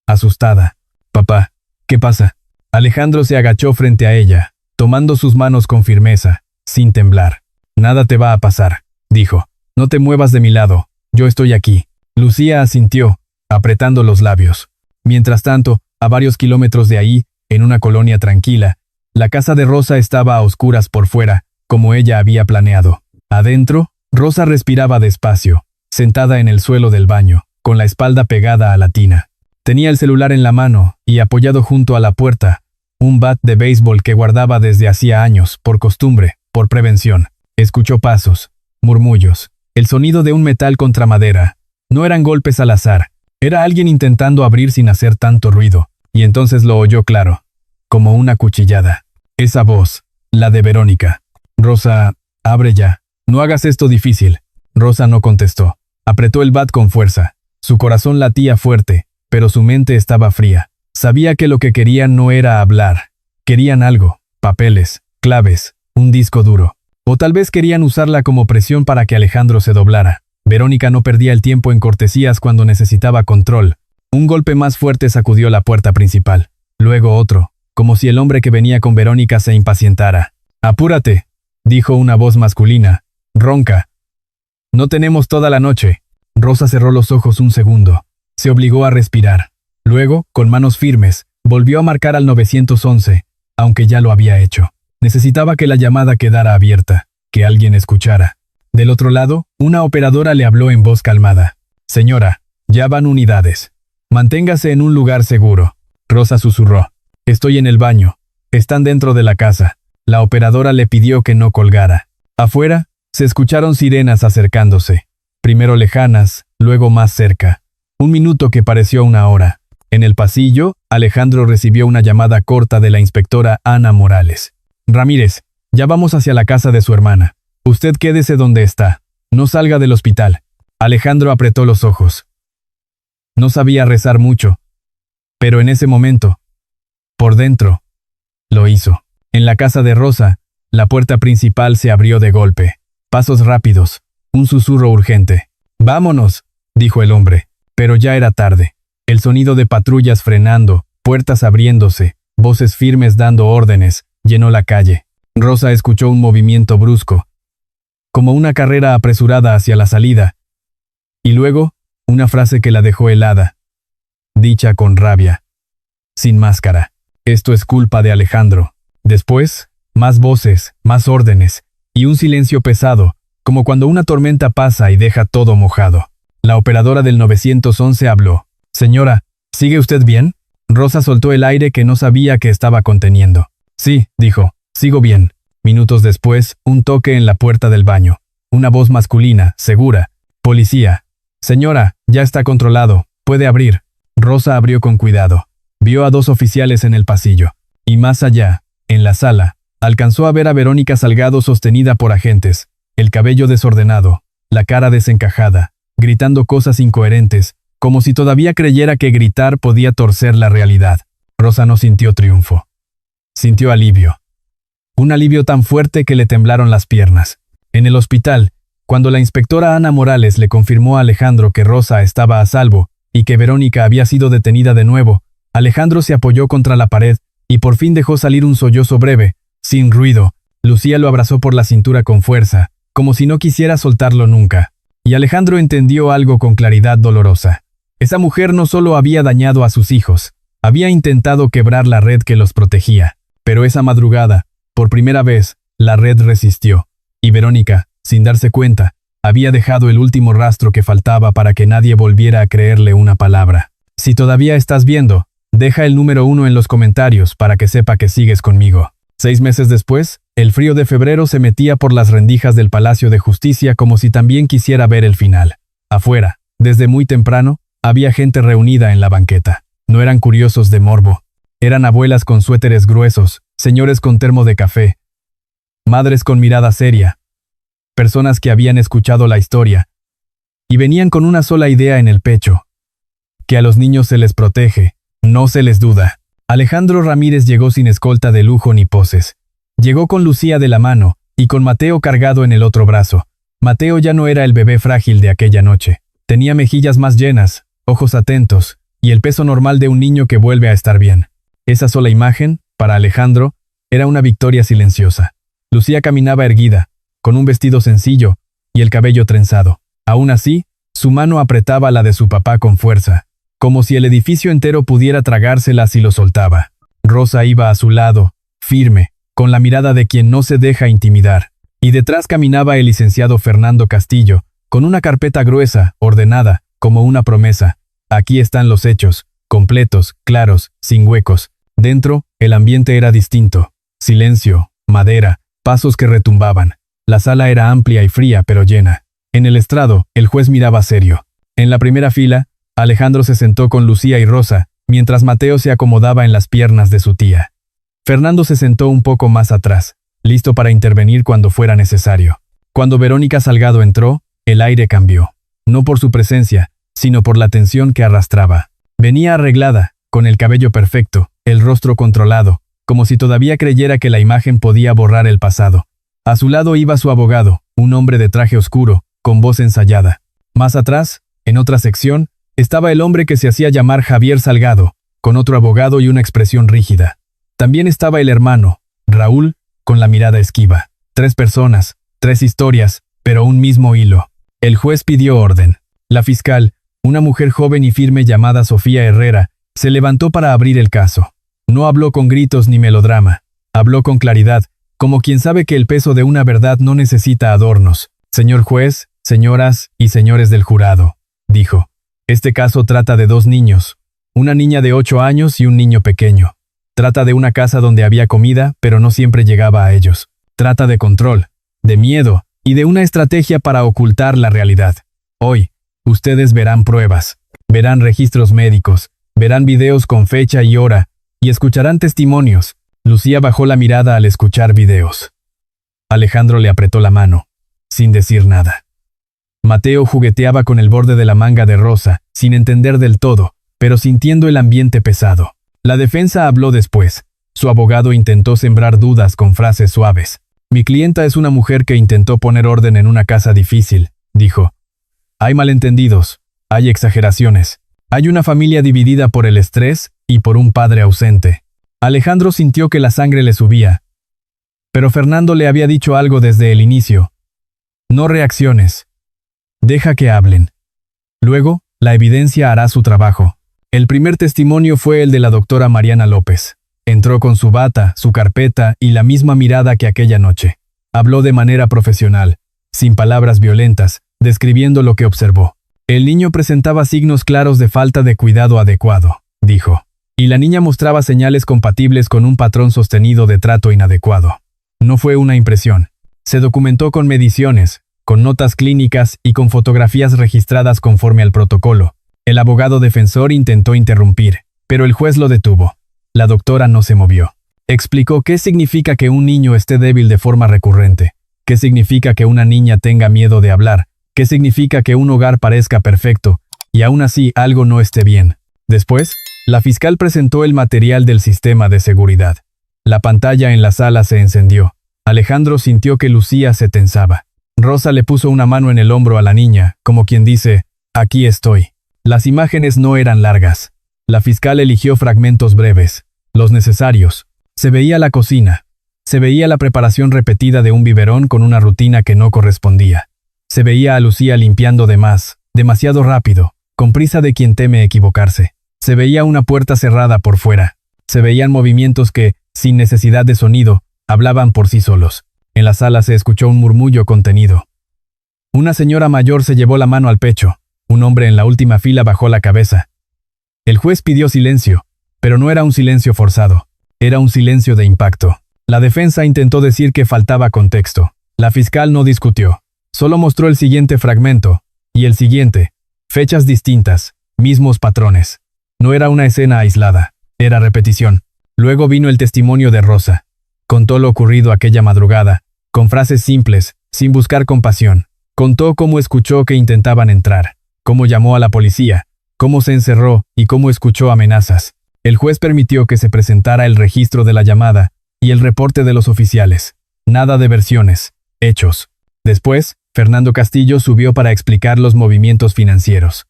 Asustada. Papá, ¿qué pasa? Alejandro se agachó frente a ella, tomando sus manos con firmeza, sin temblar. Nada te va a pasar, dijo. No te muevas de mi lado, yo estoy aquí. Lucía asintió, apretando los labios. Mientras tanto, a varios kilómetros de ahí, en una colonia tranquila, la casa de Rosa estaba a oscuras por fuera, como ella había planeado. Adentro, Rosa respiraba despacio, sentada en el suelo del baño, con la espalda pegada a la tina. Tenía el celular en la mano y apoyado junto a la puerta, un bat de béisbol que guardaba desde hacía años, por costumbre, por prevención. Escuchó pasos, murmullos, el sonido de un metal contra madera. No eran golpes al azar, era alguien intentando abrir sin hacer tanto ruido, y entonces lo oyó claro, como una cuchillada. Esa voz, la de Verónica. Rosa, abre ya. No hagas esto difícil. Rosa no contestó. Apretó el bat con fuerza. Su corazón latía fuerte, pero su mente estaba fría. Sabía que lo que querían no era hablar. Querían algo, papeles, claves, un disco duro. O tal vez querían usarla como presión para que Alejandro se doblara. Verónica no perdía el tiempo en cortesías cuando necesitaba control. Un golpe más fuerte sacudió la puerta principal. Luego otro, como si el hombre que venía con Verónica se impacientara. «Apúrate», dijo una voz masculina, ronca. «No tenemos toda la noche». Rosa cerró los ojos un segundo. Se obligó a respirar. Luego, con manos firmes, volvió a marcar al 911, aunque ya lo había hecho. Necesitaba que la llamada quedara abierta, que alguien escuchara. Del otro lado, una operadora le habló en voz calmada. «Señora, ya van unidades. Manténgase en un lugar seguro». Rosa susurró. «Estoy en el baño. Están dentro de la casa». La operadora le pidió que no colgara. Afuera, se escucharon sirenas acercándose. Primero lejanas, luego más cerca. Un minuto que pareció una hora. En el pasillo, Alejandro recibió una llamada corta de la inspectora Ana Morales. «Ramírez, ya vamos hacia la casa de su hermana. Usted quédese donde está. No salga del hospital». Alejandro apretó los ojos. No sabía rezar mucho. Pero en ese momento, por dentro, lo hizo. En la casa de Rosa, la puerta principal se abrió de golpe. Pasos rápidos, un susurro urgente. «Vámonos», dijo el hombre, pero ya era tarde. El sonido de patrullas frenando, puertas abriéndose, voces firmes dando órdenes, llenó la calle. Rosa escuchó un movimiento brusco, como una carrera apresurada hacia la salida. Y luego, una frase que la dejó helada, dicha con rabia, sin máscara. «Esto es culpa de Alejandro». Después, más voces, más órdenes, y un silencio pesado, como cuando una tormenta pasa y deja todo mojado. La operadora del 911 habló. «Señora, ¿sigue usted bien?» Rosa soltó el aire que no sabía que estaba conteniendo. «Sí», dijo, «sigo bien». Minutos después, un toque en la puerta del baño. Una voz masculina, segura. «Policía». «Señora, ya está controlado, puede abrir». Rosa abrió con cuidado. Vio a dos oficiales en el pasillo. Y más allá, En la sala, alcanzó a ver a Verónica Salgado sostenida por agentes, el cabello desordenado, la cara desencajada, gritando cosas incoherentes, como si todavía creyera que gritar podía torcer la realidad. Rosa no sintió triunfo. Sintió alivio. Un alivio tan fuerte que le temblaron las piernas. En el hospital, cuando la inspectora Ana Morales le confirmó a Alejandro que Rosa estaba a salvo y que Verónica había sido detenida de nuevo, Alejandro se apoyó contra la pared y por fin dejó salir un sollozo breve, sin ruido. Lucía lo abrazó por la cintura con fuerza, como si no quisiera soltarlo nunca. Y Alejandro entendió algo con claridad dolorosa. Esa mujer no solo había dañado a sus hijos, había intentado quebrar la red que los protegía. Pero esa madrugada, por primera vez, la red resistió. Y Verónica, sin darse cuenta, había dejado el último rastro que faltaba para que nadie volviera a creerle una palabra. Si todavía estás viendo, deja el número 1 en los comentarios para que sepa que sigues conmigo. 6 meses después, el frío de febrero se metía por las rendijas del Palacio de Justicia como si también quisiera ver el final. Afuera, desde muy temprano, había gente reunida en la banqueta. No eran curiosos de morbo. Eran abuelas con suéteres gruesos, señores con termo de café, madres con mirada seria, personas que habían escuchado la historia y venían con una sola idea en el pecho: que a los niños se les protege, no se les duda. Alejandro Ramírez llegó sin escolta de lujo ni poses. Llegó con Lucía de la mano y con Mateo cargado en el otro brazo. Mateo ya no era el bebé frágil de aquella noche. Tenía mejillas más llenas, ojos atentos y el peso normal de un niño que vuelve a estar bien. Esa sola imagen, para Alejandro, era una victoria silenciosa. Lucía caminaba erguida, con un vestido sencillo y el cabello trenzado. Aún así, su mano apretaba la de su papá con fuerza, como si el edificio entero pudiera tragársela si lo soltaba. Rosa iba a su lado, firme, con la mirada de quien no se deja intimidar. Y detrás caminaba el licenciado Fernando Castillo, con una carpeta gruesa, ordenada, como una promesa. Aquí están los hechos, completos, claros, sin huecos. Dentro, el ambiente era distinto. Silencio, madera, pasos que retumbaban. La sala era amplia y fría, pero llena. En el estrado, el juez miraba serio. En la primera fila, Alejandro se sentó con Lucía y Rosa, mientras Mateo se acomodaba en las piernas de su tía. Fernando se sentó un poco más atrás, listo para intervenir cuando fuera necesario. Cuando Verónica Salgado entró, el aire cambió. No por su presencia, sino por la tensión que arrastraba. Venía arreglada, con el cabello perfecto, el rostro controlado, como si todavía creyera que la imagen podía borrar el pasado. A su lado iba su abogado, un hombre de traje oscuro, con voz ensayada. Más atrás, en otra sección, estaba el hombre que se hacía llamar Javier Salgado, con otro abogado y una expresión rígida. También estaba el hermano, Raúl, con la mirada esquiva. 3 personas, 3 historias, pero un mismo hilo. El juez pidió orden. La fiscal, una mujer joven y firme llamada Sofía Herrera, se levantó para abrir el caso. No habló con gritos ni melodrama. Habló con claridad, como quien sabe que el peso de una verdad no necesita adornos. Señor juez, señoras y señores del jurado, dijo. Este caso trata de 2 niños, una niña de 8 años y un niño pequeño. Trata de una casa donde había comida, pero no siempre llegaba a ellos. Trata de control, de miedo y de una estrategia para ocultar la realidad. Hoy, ustedes verán pruebas, verán registros médicos, verán videos con fecha y hora, y escucharán testimonios. Lucía bajó la mirada al escuchar videos. Alejandro le apretó la mano, sin decir nada. Mateo jugueteaba con el borde de la manga de Rosa, sin entender del todo, pero sintiendo el ambiente pesado. La defensa habló después. Su abogado intentó sembrar dudas con frases suaves. Mi clienta es una mujer que intentó poner orden en una casa difícil, dijo. Hay malentendidos, hay exageraciones, hay una familia dividida por el estrés y por un padre ausente. Alejandro sintió que la sangre le subía. Pero Fernando le había dicho algo desde el inicio. No reacciones. Deja que hablen. Luego, la evidencia hará su trabajo. El primer testimonio fue el de la doctora Mariana López. Entró con su bata, su carpeta y la misma mirada que aquella noche. Habló de manera profesional, sin palabras violentas, describiendo lo que observó. El niño presentaba signos claros de falta de cuidado adecuado, dijo. Y la niña mostraba señales compatibles con un patrón sostenido de trato inadecuado. No fue una impresión. Se documentó con mediciones, con notas clínicas y con fotografías registradas conforme al protocolo. El abogado defensor intentó interrumpir, pero el juez lo detuvo. La doctora no se movió. Explicó qué significa que un niño esté débil de forma recurrente, qué significa que una niña tenga miedo de hablar, qué significa que un hogar parezca perfecto, y aún así algo no esté bien. Después, la fiscal presentó el material del sistema de seguridad. La pantalla en la sala se encendió. Alejandro sintió que Lucía se tensaba. Rosa le puso una mano en el hombro a la niña, como quien dice, «Aquí estoy». Las imágenes no eran largas. La fiscal eligió fragmentos breves, los necesarios. Se veía la cocina. Se veía la preparación repetida de un biberón con una rutina que no correspondía. Se veía a Lucía limpiando de más, demasiado rápido, con prisa de quien teme equivocarse. Se veía una puerta cerrada por fuera. Se veían movimientos que, sin necesidad de sonido, hablaban por sí solos. En la sala se escuchó un murmullo contenido. Una señora mayor se llevó la mano al pecho. Un hombre en la última fila bajó la cabeza. El juez pidió silencio, pero no era un silencio forzado. Era un silencio de impacto. La defensa intentó decir que faltaba contexto. La fiscal no discutió. Solo mostró el siguiente fragmento, y el siguiente. Fechas distintas, mismos patrones. No era una escena aislada, era repetición. Luego vino el testimonio de Rosa. Contó lo ocurrido aquella madrugada, con frases simples, sin buscar compasión. Contó cómo escuchó que intentaban entrar, cómo llamó a la policía, cómo se encerró y cómo escuchó amenazas. El juez permitió que se presentara el registro de la llamada y el reporte de los oficiales. Nada de versiones, hechos. Después, Fernando Castillo subió para explicar los movimientos financieros.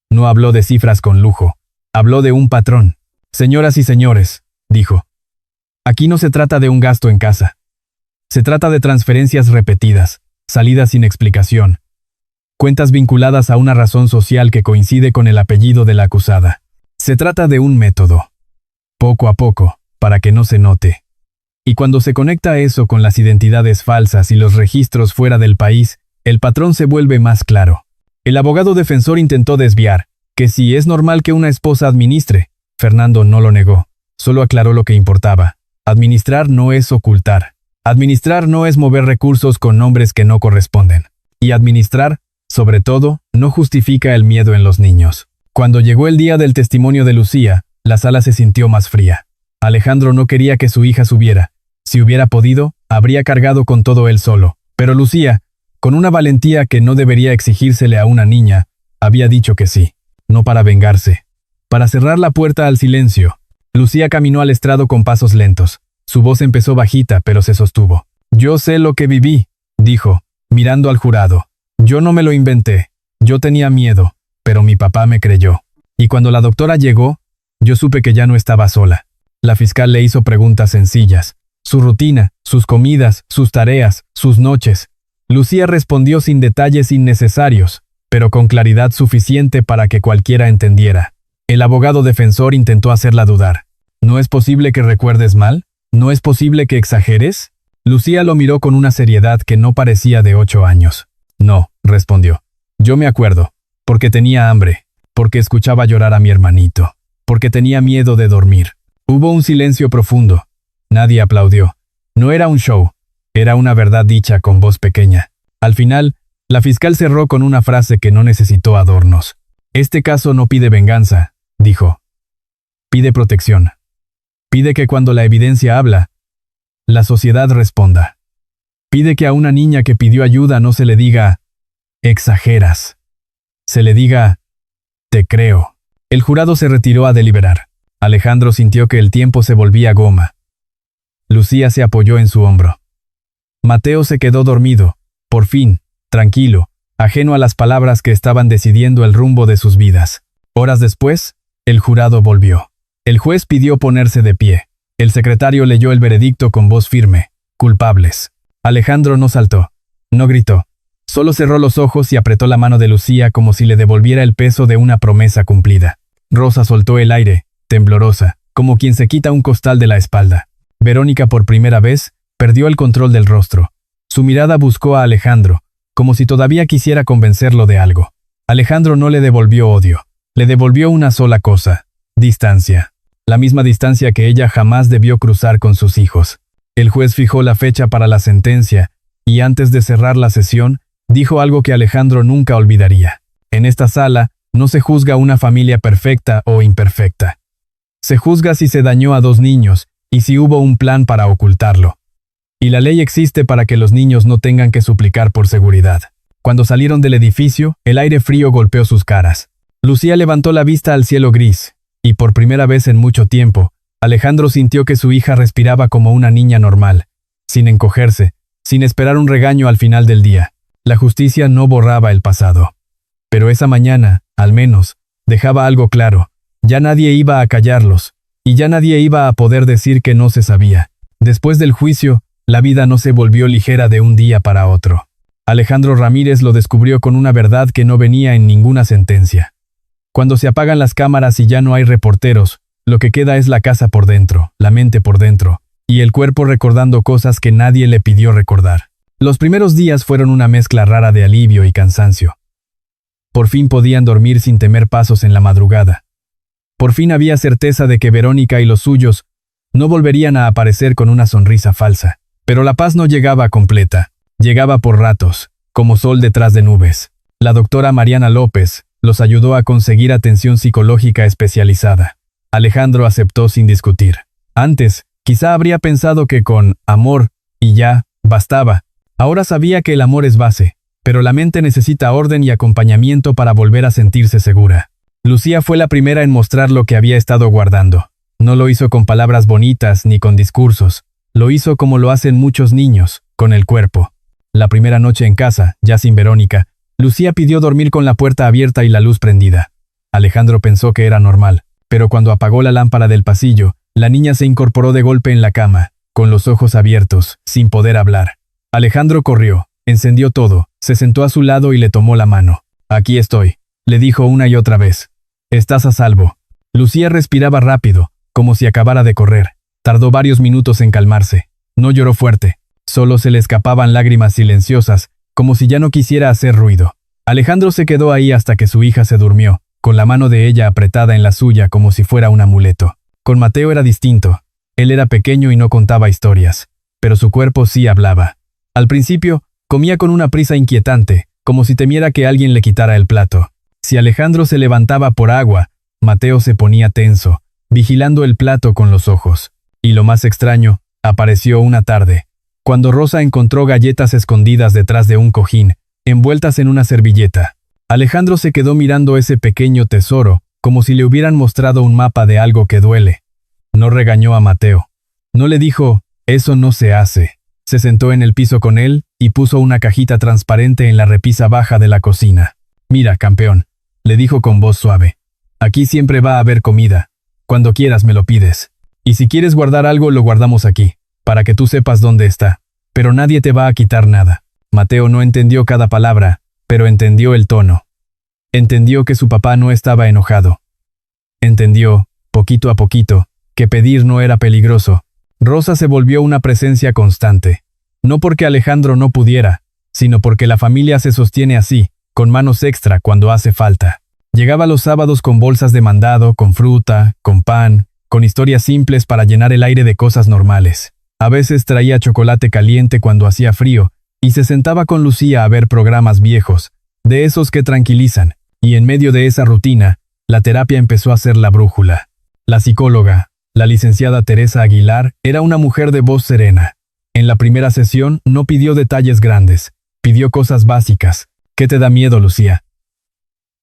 No habló de cifras con lujo, habló de un patrón. Señoras y señores, dijo. Aquí no se trata de un gasto en casa. Se trata de transferencias repetidas, salidas sin explicación. Cuentas vinculadas a una razón social que coincide con el apellido de la acusada. Se trata de un método. Poco a poco, para que no se note. Y cuando se conecta eso con las identidades falsas y los registros fuera del país, el patrón se vuelve más claro. El abogado defensor intentó desviar, que si es normal que una esposa administre. Fernando no lo negó, solo aclaró lo que importaba. Administrar no es ocultar. Administrar no es mover recursos con nombres que no corresponden. Y administrar, sobre todo, no justifica el miedo en los niños. Cuando llegó el día del testimonio de Lucía, la sala se sintió más fría. Alejandro no quería que su hija subiera. Si hubiera podido, habría cargado con todo él solo. Pero Lucía, con una valentía que no debería exigírsele a una niña, había dicho que sí. No para vengarse. Para cerrar la puerta al silencio. Lucía caminó al estrado con pasos lentos. Su voz empezó bajita, pero se sostuvo. «Yo sé lo que viví», dijo, mirando al jurado. «Yo no me lo inventé. Yo tenía miedo, pero mi papá me creyó. Y cuando la doctora llegó, yo supe que ya no estaba sola». La fiscal le hizo preguntas sencillas. Su rutina, sus comidas, sus tareas, sus noches. Lucía respondió sin detalles innecesarios, pero con claridad suficiente para que cualquiera entendiera. El abogado defensor intentó hacerla dudar. «¿No es posible que recuerdes mal? ¿No es posible que exageres?» Lucía lo miró con una seriedad que no parecía de 8 años. «No», respondió. «Yo me acuerdo, porque tenía hambre, porque escuchaba llorar a mi hermanito, porque tenía miedo de dormir». Hubo un silencio profundo. Nadie aplaudió. No era un show, era una verdad dicha con voz pequeña. Al final, la fiscal cerró con una frase que no necesitó adornos. «Este caso no pide venganza», dijo. «Pide protección. Pide que cuando la evidencia habla, la sociedad responda. Pide que a una niña que pidió ayuda no se le diga, exageras. Se le diga, te creo». El jurado se retiró a deliberar. Alejandro sintió que el tiempo se volvía goma. Lucía se apoyó en su hombro. Mateo se quedó dormido, por fin, tranquilo, ajeno a las palabras que estaban decidiendo el rumbo de sus vidas. Horas después, el jurado volvió. El juez pidió ponerse de pie. El secretario leyó el veredicto con voz firme. Culpables. Alejandro no saltó. No gritó. Solo cerró los ojos y apretó la mano de Lucía como si le devolviera el peso de una promesa cumplida. Rosa soltó el aire, temblorosa, como quien se quita un costal de la espalda. Verónica por primera vez perdió el control del rostro. Su mirada buscó a Alejandro, como si todavía quisiera convencerlo de algo. Alejandro no le devolvió odio. Le devolvió una sola cosa. Distancia. La misma distancia que ella jamás debió cruzar con sus hijos. El juez fijó la fecha para la sentencia, y antes de cerrar la sesión, dijo algo que Alejandro nunca olvidaría. En esta sala, no se juzga una familia perfecta o imperfecta. Se juzga si se dañó a 2 niños, ¿Y si hubo un plan para ocultarlo? Y la ley existe para que los niños no tengan que suplicar por seguridad. Cuando salieron del edificio, el aire frío golpeó sus caras. Lucía levantó la vista al cielo gris, y por primera vez en mucho tiempo, Alejandro sintió que su hija respiraba como una niña normal, sin encogerse, sin esperar un regaño al final del día. La justicia no borraba el pasado. Pero esa mañana, al menos, dejaba algo claro. Ya nadie iba a callarlos, y ya nadie iba a poder decir que no se sabía. Después del juicio, la vida no se volvió ligera de un día para otro. Alejandro Ramírez lo descubrió con una verdad que no venía en ninguna sentencia. Cuando se apagan las cámaras y ya no hay reporteros, lo que queda es la casa por dentro, la mente por dentro, y el cuerpo recordando cosas que nadie le pidió recordar. Los primeros días fueron una mezcla rara de alivio y cansancio. Por fin podían dormir sin temer pasos en la madrugada. Por fin había certeza de que Verónica y los suyos no volverían a aparecer con una sonrisa falsa. Pero la paz no llegaba completa. Llegaba por ratos, como sol detrás de nubes. La doctora Mariana López los ayudó a conseguir atención psicológica especializada. Alejandro aceptó sin discutir. Antes, quizá habría pensado que con amor y ya bastaba. Ahora sabía que el amor es base, pero la mente necesita orden y acompañamiento para volver a sentirse segura. Lucía fue la primera en mostrar lo que había estado guardando. No lo hizo con palabras bonitas ni con discursos. Lo hizo como lo hacen muchos niños, con el cuerpo. La primera noche en casa, ya sin Verónica, Lucía pidió dormir con la puerta abierta y la luz prendida. Alejandro pensó que era normal, pero cuando apagó la lámpara del pasillo, la niña se incorporó de golpe en la cama, con los ojos abiertos, sin poder hablar. Alejandro corrió, encendió todo, se sentó a su lado y le tomó la mano. «Aquí estoy», le dijo una y otra vez. «Estás a salvo». Lucía respiraba rápido, como si acabara de correr. Tardó varios minutos en calmarse. No lloró fuerte. Solo se le escapaban lágrimas silenciosas, como si ya no quisiera hacer ruido. Alejandro se quedó ahí hasta que su hija se durmió, con la mano de ella apretada en la suya como si fuera un amuleto. Con Mateo era distinto. Él era pequeño y no contaba historias, pero su cuerpo sí hablaba. Al principio, comía con una prisa inquietante, como si temiera que alguien le quitara el plato. Si Alejandro se levantaba por agua, Mateo se ponía tenso, vigilando el plato con los ojos. Y lo más extraño, apareció una tarde, cuando Rosa encontró galletas escondidas detrás de un cojín, envueltas en una servilleta. Alejandro se quedó mirando ese pequeño tesoro, como si le hubieran mostrado un mapa de algo que duele. No regañó a Mateo. No le dijo, «Eso no se hace». Se sentó en el piso con él y puso una cajita transparente en la repisa baja de la cocina. «Mira, campeón», le dijo con voz suave. «Aquí siempre va a haber comida. Cuando quieras me lo pides. Y si quieres guardar algo lo guardamos aquí, para que tú sepas dónde está. Pero nadie te va a quitar nada». Mateo no entendió cada palabra, pero entendió el tono. Entendió que su papá no estaba enojado. Entendió, poquito a poquito, que pedir no era peligroso. Rosa se volvió una presencia constante. No porque Alejandro no pudiera, sino porque la familia se sostiene así, con manos extra cuando hace falta. Llegaba los sábados con bolsas de mandado, con fruta, con pan, con historias simples para llenar el aire de cosas normales. A veces traía chocolate caliente cuando hacía frío, y se sentaba con Lucía a ver programas viejos, de esos que tranquilizan, y en medio de esa rutina, la terapia empezó a ser la brújula. La psicóloga, la licenciada Teresa Aguilar, era una mujer de voz serena. En la primera sesión no pidió detalles grandes, pidió cosas básicas. «¿Qué te da miedo, Lucía?»,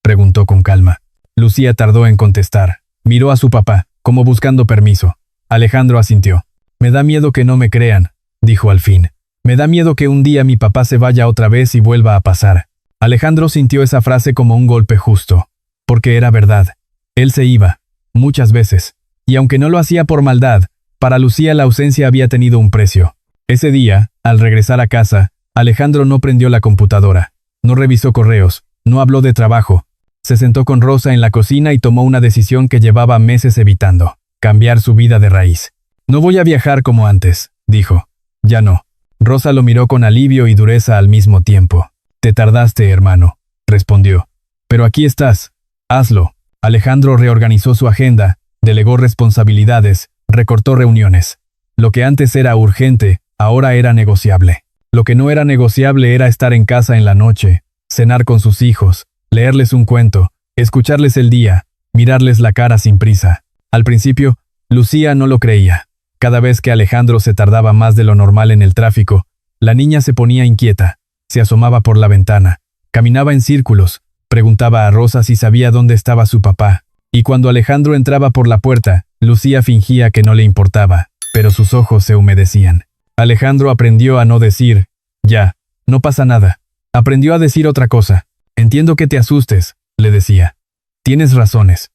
preguntó con calma. Lucía tardó en contestar. Miró a su papá, como buscando permiso. Alejandro asintió. «Me da miedo que no me crean», dijo al fin. «Me da miedo que un día mi papá se vaya otra vez y vuelva a pasar». Alejandro sintió esa frase como un golpe justo, porque era verdad. Él se iba, muchas veces. Y aunque no lo hacía por maldad, para Lucía la ausencia había tenido un precio. Ese día, al regresar a casa, Alejandro no prendió la computadora, no revisó correos, no habló de trabajo. Se sentó con Rosa en la cocina y tomó una decisión que llevaba meses evitando: cambiar su vida de raíz. «No voy a viajar como antes», dijo. «Ya no». Rosa lo miró con alivio y dureza al mismo tiempo. «Te tardaste, hermano», respondió. «Pero aquí estás. Hazlo». Alejandro reorganizó su agenda, delegó responsabilidades, recortó reuniones. Lo que antes era urgente, ahora era negociable. Lo que no era negociable era estar en casa en la noche, cenar con sus hijos, leerles un cuento, escucharles el día, mirarles la cara sin prisa. Al principio, Lucía no lo creía. Cada vez que Alejandro se tardaba más de lo normal en el tráfico, la niña se ponía inquieta, se asomaba por la ventana, caminaba en círculos, preguntaba a Rosa si sabía dónde estaba su papá, y cuando Alejandro entraba por la puerta, Lucía fingía que no le importaba, pero sus ojos se humedecían. Alejandro aprendió a no decir, ya, no pasa nada. Aprendió a decir otra cosa. Entiendo que te asustes, le decía. Tienes razones.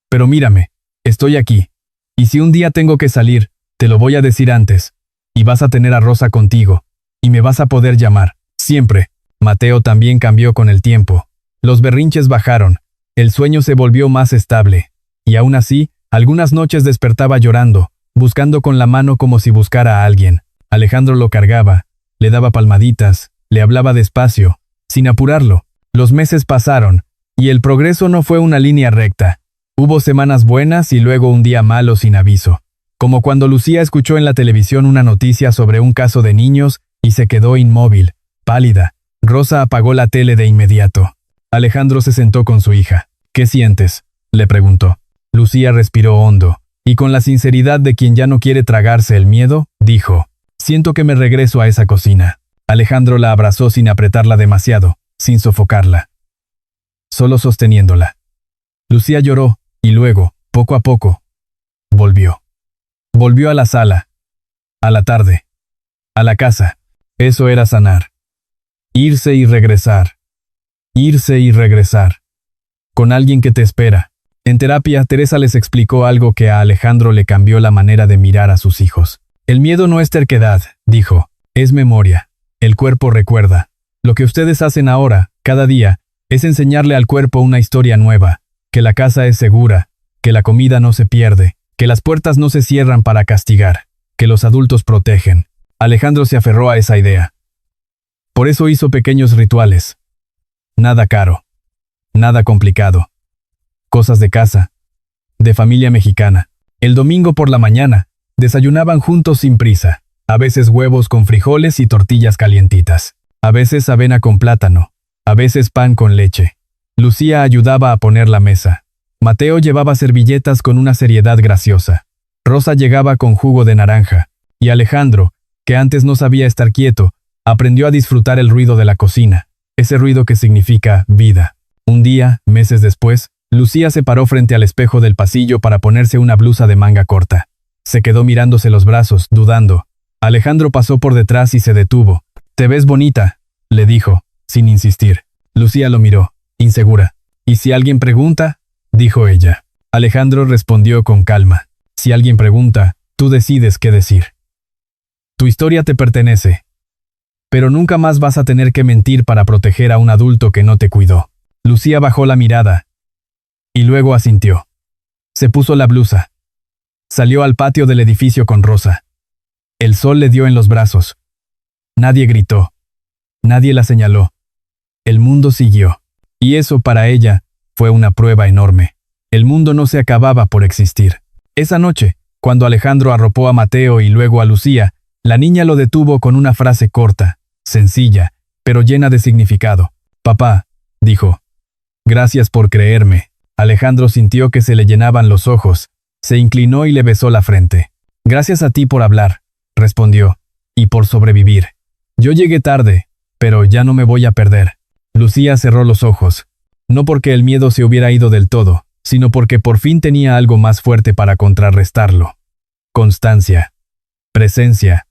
Pero mírame, estoy aquí. Y si un día tengo que salir, te lo voy a decir antes. Y vas a tener a Rosa contigo. Y me vas a poder llamar, siempre. Mateo también cambió con el tiempo. Los berrinches bajaron. El sueño se volvió más estable. Y aún así, algunas noches despertaba llorando, buscando con la mano como si buscara a alguien. Alejandro lo cargaba, le daba palmaditas, le hablaba despacio, sin apurarlo. Los meses pasaron, y el progreso no fue una línea recta. Hubo semanas buenas y luego un día malo sin aviso. Como cuando Lucía escuchó en la televisión una noticia sobre un caso de niños y se quedó inmóvil, pálida. Rosa apagó la tele de inmediato. Alejandro se sentó con su hija. ¿Qué sientes?, le preguntó. Lucía respiró hondo, y con la sinceridad de quien ya no quiere tragarse el miedo, dijo, siento que me regreso a esa cocina. Alejandro la abrazó sin apretarla demasiado, sin sofocarla, solo sosteniéndola. Lucía lloró, y luego, poco a poco, volvió. Volvió a la sala, a la tarde, a la casa. Eso era sanar. Irse y regresar. Irse y regresar. Con alguien que te espera. En terapia, Teresa les explicó algo que a Alejandro le cambió la manera de mirar a sus hijos. El miedo no es terquedad, dijo, es memoria. El cuerpo recuerda. Lo que ustedes hacen ahora, cada día, es enseñarle al cuerpo una historia nueva, que la casa es segura, que la comida no se pierde, que las puertas no se cierran para castigar, que los adultos protegen. Alejandro se aferró a esa idea. Por eso hizo pequeños rituales. Nada caro. Nada complicado. Cosas de casa. De familia mexicana. El domingo por la mañana, desayunaban juntos sin prisa. A veces huevos con frijoles y tortillas calientitas. A veces avena con plátano. A veces pan con leche. Lucía ayudaba a poner la mesa. Mateo llevaba servilletas con una seriedad graciosa. Rosa llegaba con jugo de naranja. Y Alejandro, que antes no sabía estar quieto, aprendió a disfrutar el ruido de la cocina. Ese ruido que significa vida. Un día, meses después, Lucía se paró frente al espejo del pasillo para ponerse una blusa de manga corta. Se quedó mirándose los brazos, dudando. Alejandro pasó por detrás y se detuvo. «Te ves bonita», le dijo, sin insistir. Lucía lo miró, insegura. «¿Y si alguien pregunta?», dijo ella. Alejandro respondió con calma. «Si alguien pregunta, tú decides qué decir. Tu historia te pertenece. Pero nunca más vas a tener que mentir para proteger a un adulto que no te cuidó». Lucía bajó la mirada. Y luego asintió. Se puso la blusa. Salió al patio del edificio con Rosa. El sol le dio en los brazos. Nadie gritó. Nadie la señaló. El mundo siguió. Y eso para ella fue una prueba enorme. El mundo no se acababa por existir. Esa noche, cuando Alejandro arropó a Mateo y luego a Lucía, la niña lo detuvo con una frase corta, sencilla, pero llena de significado. «Papá», dijo. «Gracias por creerme». Alejandro sintió que se le llenaban los ojos. Se inclinó y le besó la frente. «Gracias a ti por hablar», respondió, «y por sobrevivir. Yo llegué tarde, pero ya no me voy a perder». Lucía cerró los ojos. No porque el miedo se hubiera ido del todo, sino porque por fin tenía algo más fuerte para contrarrestarlo. Constancia. Presencia.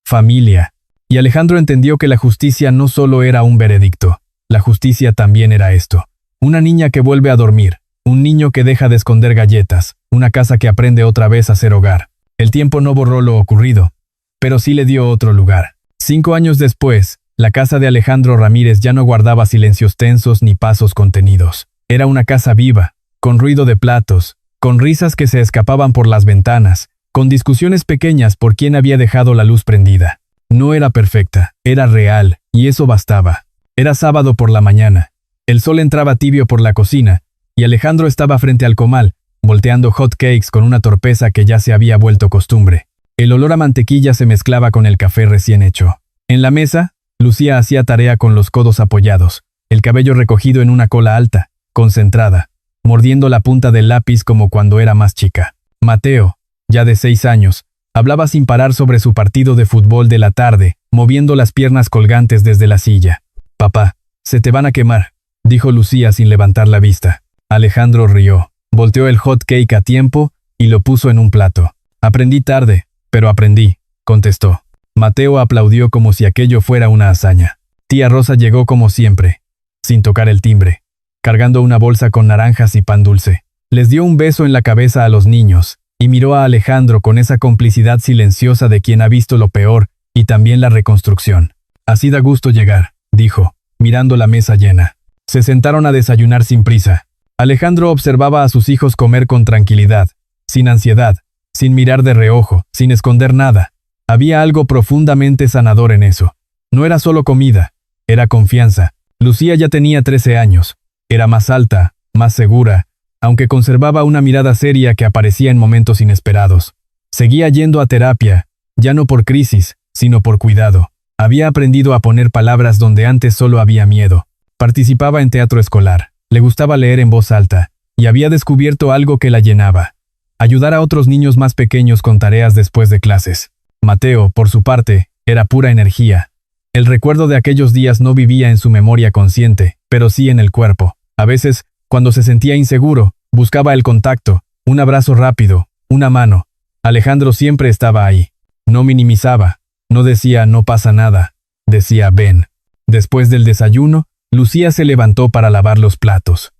Familia. Y Alejandro entendió que la justicia no solo era un veredicto. La justicia también era esto. Una niña que vuelve a dormir. Un niño que deja de esconder galletas. Una casa que aprende otra vez a ser hogar. El tiempo no borró lo ocurrido, pero sí le dio otro lugar. 5 años después, la casa de Alejandro Ramírez ya no guardaba silencios tensos ni pasos contenidos. Era una casa viva, con ruido de platos, con risas que se escapaban por las ventanas, con discusiones pequeñas por quién había dejado la luz prendida. No era perfecta, era real, y eso bastaba. Era sábado por la mañana. El sol entraba tibio por la cocina, y Alejandro estaba frente al comal, volteando hot cakes con una torpeza que ya se había vuelto costumbre. El olor a mantequilla se mezclaba con el café recién hecho. En la mesa, Lucía hacía tarea con los codos apoyados, el cabello recogido en una cola alta, concentrada, mordiendo la punta del lápiz como cuando era más chica. Mateo, ya de 6 años, Hablaba sin parar sobre su partido de fútbol de la tarde, moviendo las piernas colgantes desde la silla. «Papá, se te van a quemar», dijo Lucía sin levantar la vista. Alejandro rió, volteó el hot cake a tiempo y lo puso en un plato. «Aprendí tarde, pero aprendí», contestó. Mateo aplaudió como si aquello fuera una hazaña. Tía Rosa llegó como siempre, sin tocar el timbre, cargando una bolsa con naranjas y pan dulce. Les dio un beso en la cabeza a los niños, y miró a Alejandro con esa complicidad silenciosa de quien ha visto lo peor y también la reconstrucción. «Así da gusto llegar», dijo, mirando la mesa llena. Se sentaron a desayunar sin prisa. Alejandro observaba a sus hijos comer con tranquilidad, sin ansiedad, sin mirar de reojo, sin esconder nada. Había algo profundamente sanador en eso. No era solo comida, era confianza. Lucía ya tenía 13 años. Era más alta, más segura, aunque conservaba una mirada seria que aparecía en momentos inesperados. Seguía yendo a terapia, ya no por crisis, sino por cuidado. Había aprendido a poner palabras donde antes solo había miedo. Participaba en teatro escolar, le gustaba leer en voz alta, y había descubierto algo que la llenaba: ayudar a otros niños más pequeños con tareas después de clases. Mateo, por su parte, era pura energía. El recuerdo de aquellos días no vivía en su memoria consciente, pero sí en el cuerpo. A veces, cuando se sentía inseguro, buscaba el contacto, un abrazo rápido, una mano. Alejandro siempre estaba ahí. No minimizaba, no decía «no pasa nada», decía «ven». Después del desayuno, Lucía se levantó para lavar los platos.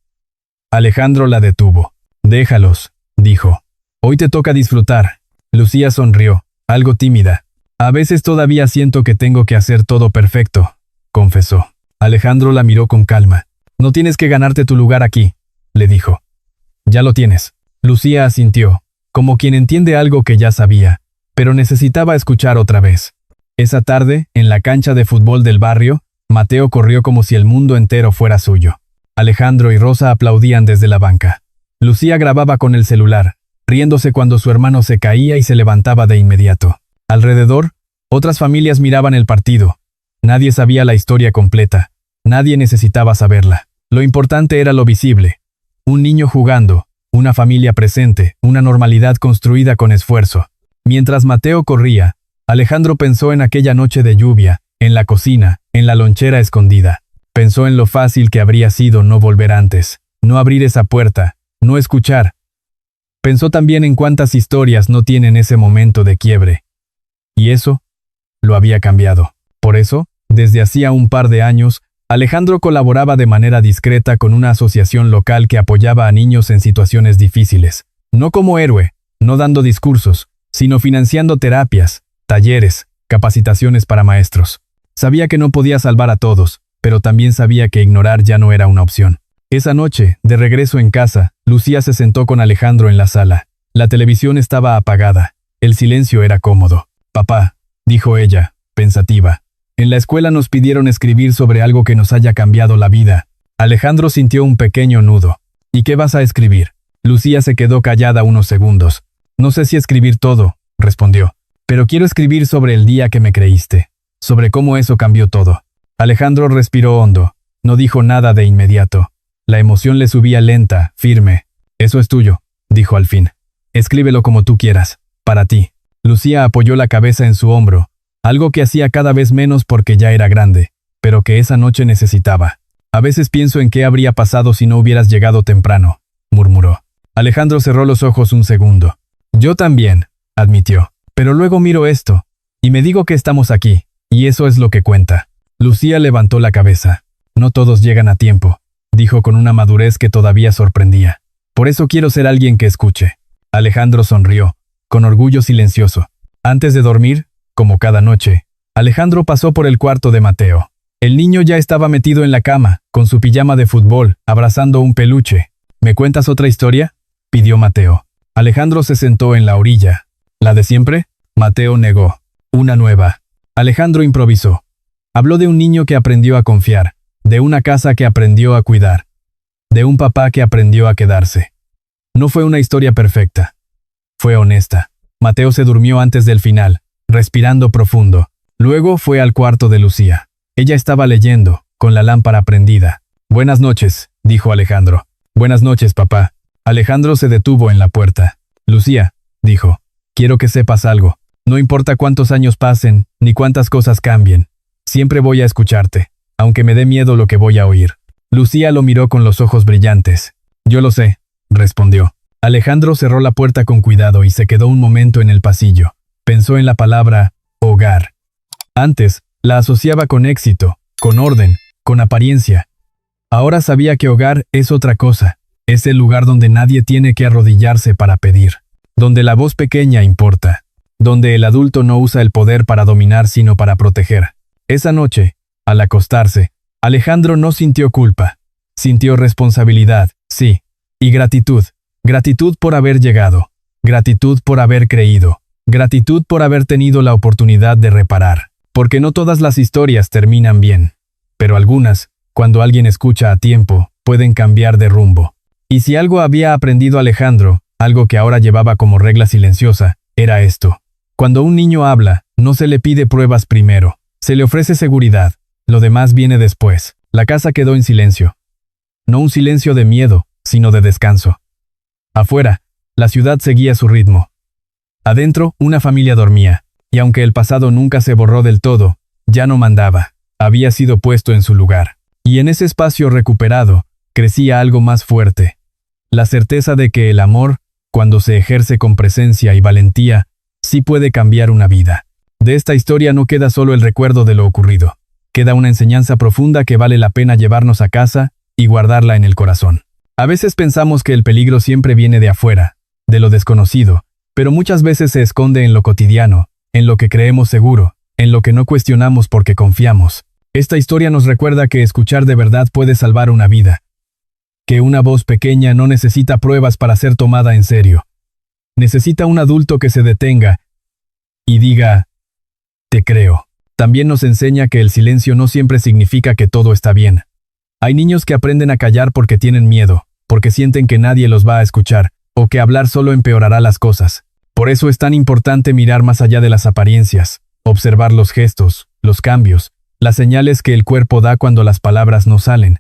Alejandro la detuvo. «Déjalos», dijo. «Hoy te toca disfrutar». Lucía sonrió, algo tímida. «A veces todavía siento que tengo que hacer todo perfecto», confesó. Alejandro la miró con calma. «No tienes que ganarte tu lugar aquí», le dijo. «Ya lo tienes». Lucía asintió, como quien entiende algo que ya sabía, pero necesitaba escuchar otra vez. Esa tarde, en la cancha de fútbol del barrio, Mateo corrió como si el mundo entero fuera suyo. Alejandro y Rosa aplaudían desde la banca. Lucía grababa con el celular, riéndose cuando su hermano se caía y se levantaba de inmediato. Alrededor, otras familias miraban el partido. Nadie sabía la historia completa. Nadie necesitaba saberla. Lo importante era lo visible. Un niño jugando, una familia presente, una normalidad construida con esfuerzo. Mientras Mateo corría, Alejandro pensó en aquella noche de lluvia, en la cocina, en la lonchera escondida. Pensó en lo fácil que habría sido no volver antes, no abrir esa puerta, no escuchar. Pensó también en cuántas historias no tienen ese momento de quiebre. Y eso lo había cambiado. Por eso, desde hacía un par de años, Alejandro colaboraba de manera discreta con una asociación local que apoyaba a niños en situaciones difíciles. No como héroe, no dando discursos, sino financiando terapias, talleres, capacitaciones para maestros. Sabía que no podía salvar a todos, pero también sabía que ignorar ya no era una opción. Esa noche, de regreso en casa, Lucía se sentó con Alejandro en la sala. La televisión estaba apagada. El silencio era cómodo. «Papá», dijo ella, pensativa, «en la escuela nos pidieron escribir sobre algo que nos haya cambiado la vida». Alejandro sintió un pequeño nudo. «¿Y qué vas a escribir?» Lucía se quedó callada unos segundos. «No sé si escribir todo», respondió, «pero quiero escribir sobre el día que me creíste, sobre cómo eso cambió todo». Alejandro respiró hondo. No dijo nada de inmediato. La emoción le subía lenta, firme. «Eso es tuyo», dijo al fin. «Escríbelo como tú quieras, para ti». Lucía apoyó la cabeza en su hombro, algo que hacía cada vez menos porque ya era grande, pero que esa noche necesitaba. «A veces pienso en qué habría pasado si no hubieras llegado temprano», murmuró. Alejandro cerró los ojos un segundo. «Yo también», admitió. «Pero luego miro esto, y me digo que estamos aquí, y eso es lo que cuenta». Lucía levantó la cabeza. «No todos llegan a tiempo», dijo con una madurez que todavía sorprendía. «Por eso quiero ser alguien que escuche». Alejandro sonrió, con orgullo silencioso. Antes de dormir, como cada noche, Alejandro pasó por el cuarto de Mateo. El niño ya estaba metido en la cama, con su pijama de fútbol, abrazando un peluche. «¿Me cuentas otra historia?», pidió Mateo. Alejandro se sentó en la orilla. «¿La de siempre?», Mateo negó. «Una nueva». Alejandro improvisó. Habló de un niño que aprendió a confiar, de una casa que aprendió a cuidar, de un papá que aprendió a quedarse. No fue una historia perfecta. Fue honesta. Mateo se durmió antes del final, respirando profundo. Luego fue al cuarto de Lucía. Ella estaba leyendo, con la lámpara prendida. «Buenas noches», dijo Alejandro. «Buenas noches, papá». Alejandro se detuvo en la puerta. «Lucía», dijo, «quiero que sepas algo. No importa cuántos años pasen, ni cuántas cosas cambien. Siempre voy a escucharte, aunque me dé miedo lo que voy a oír. Lucía lo miró con los ojos brillantes. Yo lo sé, respondió. Alejandro cerró la puerta con cuidado y se quedó un momento en el pasillo. Pensó en la palabra hogar. Antes, la asociaba con éxito, con orden, con apariencia. Ahora sabía que hogar es otra cosa. Es el lugar donde nadie tiene que arrodillarse para pedir. Donde la voz pequeña importa. Donde el adulto no usa el poder para dominar sino para proteger. Esa noche, al acostarse, Alejandro no sintió culpa. Sintió responsabilidad, sí, y gratitud. Gratitud por haber llegado. Gratitud por haber creído. Gratitud por haber tenido la oportunidad de reparar. Porque no todas las historias terminan bien. Pero algunas, cuando alguien escucha a tiempo, pueden cambiar de rumbo. Y si algo había aprendido Alejandro, algo que ahora llevaba como regla silenciosa, era esto. Cuando un niño habla, no se le pide pruebas primero. Se le ofrece seguridad. Lo demás viene después. La casa quedó en silencio. No un silencio de miedo, sino de descanso. Afuera, la ciudad seguía su ritmo. Adentro, una familia dormía, y aunque el pasado nunca se borró del todo, ya no mandaba. Había sido puesto en su lugar. Y en ese espacio recuperado, crecía algo más fuerte. La certeza de que el amor, cuando se ejerce con presencia y valentía, sí puede cambiar una vida. De esta historia no queda solo el recuerdo de lo ocurrido. Queda una enseñanza profunda que vale la pena llevarnos a casa y guardarla en el corazón. A veces pensamos que el peligro siempre viene de afuera, de lo desconocido, pero muchas veces se esconde en lo cotidiano, en lo que creemos seguro, en lo que no cuestionamos porque confiamos. Esta historia nos recuerda que escuchar de verdad puede salvar una vida. Que una voz pequeña no necesita pruebas para ser tomada en serio. Necesita un adulto que se detenga y diga, te creo. También nos enseña que el silencio no siempre significa que todo está bien. Hay niños que aprenden a callar porque tienen miedo, porque sienten que nadie los va a escuchar, o que hablar solo empeorará las cosas. Por eso es tan importante mirar más allá de las apariencias, observar los gestos, los cambios, las señales que el cuerpo da cuando las palabras no salen.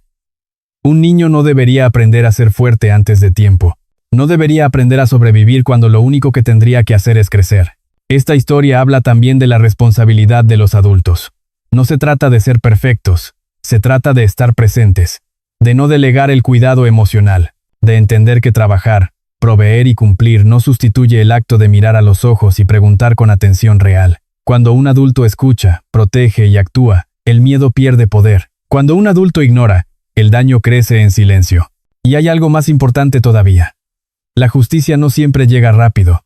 Un niño no debería aprender a ser fuerte antes de tiempo. No debería aprender a sobrevivir cuando lo único que tendría que hacer es crecer. Esta historia habla también de la responsabilidad de los adultos. No se trata de ser perfectos, se trata de estar presentes, de no delegar el cuidado emocional, de entender que trabajar, proveer y cumplir no sustituye el acto de mirar a los ojos y preguntar con atención real. Cuando un adulto escucha, protege y actúa, el miedo pierde poder. Cuando un adulto ignora, el daño crece en silencio. Y hay algo más importante todavía. La justicia no siempre llega rápido,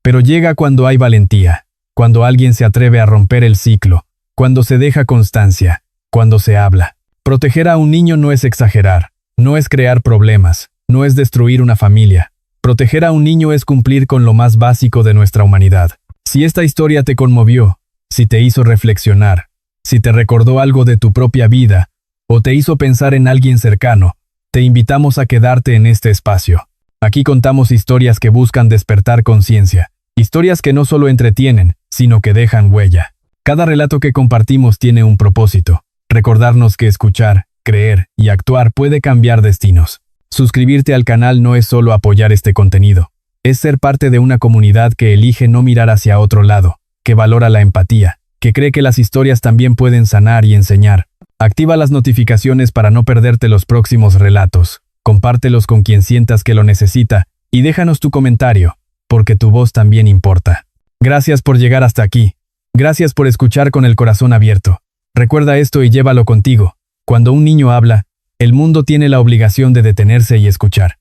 pero llega cuando hay valentía, cuando alguien se atreve a romper el ciclo, cuando se deja constancia, cuando se habla. Proteger a un niño no es exagerar, no es crear problemas, no es destruir una familia. Proteger a un niño es cumplir con lo más básico de nuestra humanidad. Si esta historia te conmovió, si te hizo reflexionar, si te recordó algo de tu propia vida, o te hizo pensar en alguien cercano, te invitamos a quedarte en este espacio. Aquí contamos historias que buscan despertar conciencia, historias que no solo entretienen, sino que dejan huella. Cada relato que compartimos tiene un propósito, recordarnos que escuchar, creer y actuar puede cambiar destinos. Suscribirte al canal no es solo apoyar este contenido, es ser parte de una comunidad que elige no mirar hacia otro lado, que valora la empatía, que cree que las historias también pueden sanar y enseñar. Activa las notificaciones para no perderte los próximos relatos. Compártelos con quien sientas que lo necesita y déjanos tu comentario, porque tu voz también importa. Gracias por llegar hasta aquí. Gracias por escuchar con el corazón abierto. Recuerda esto y llévalo contigo. Cuando un niño habla, el mundo tiene la obligación de detenerse y escuchar.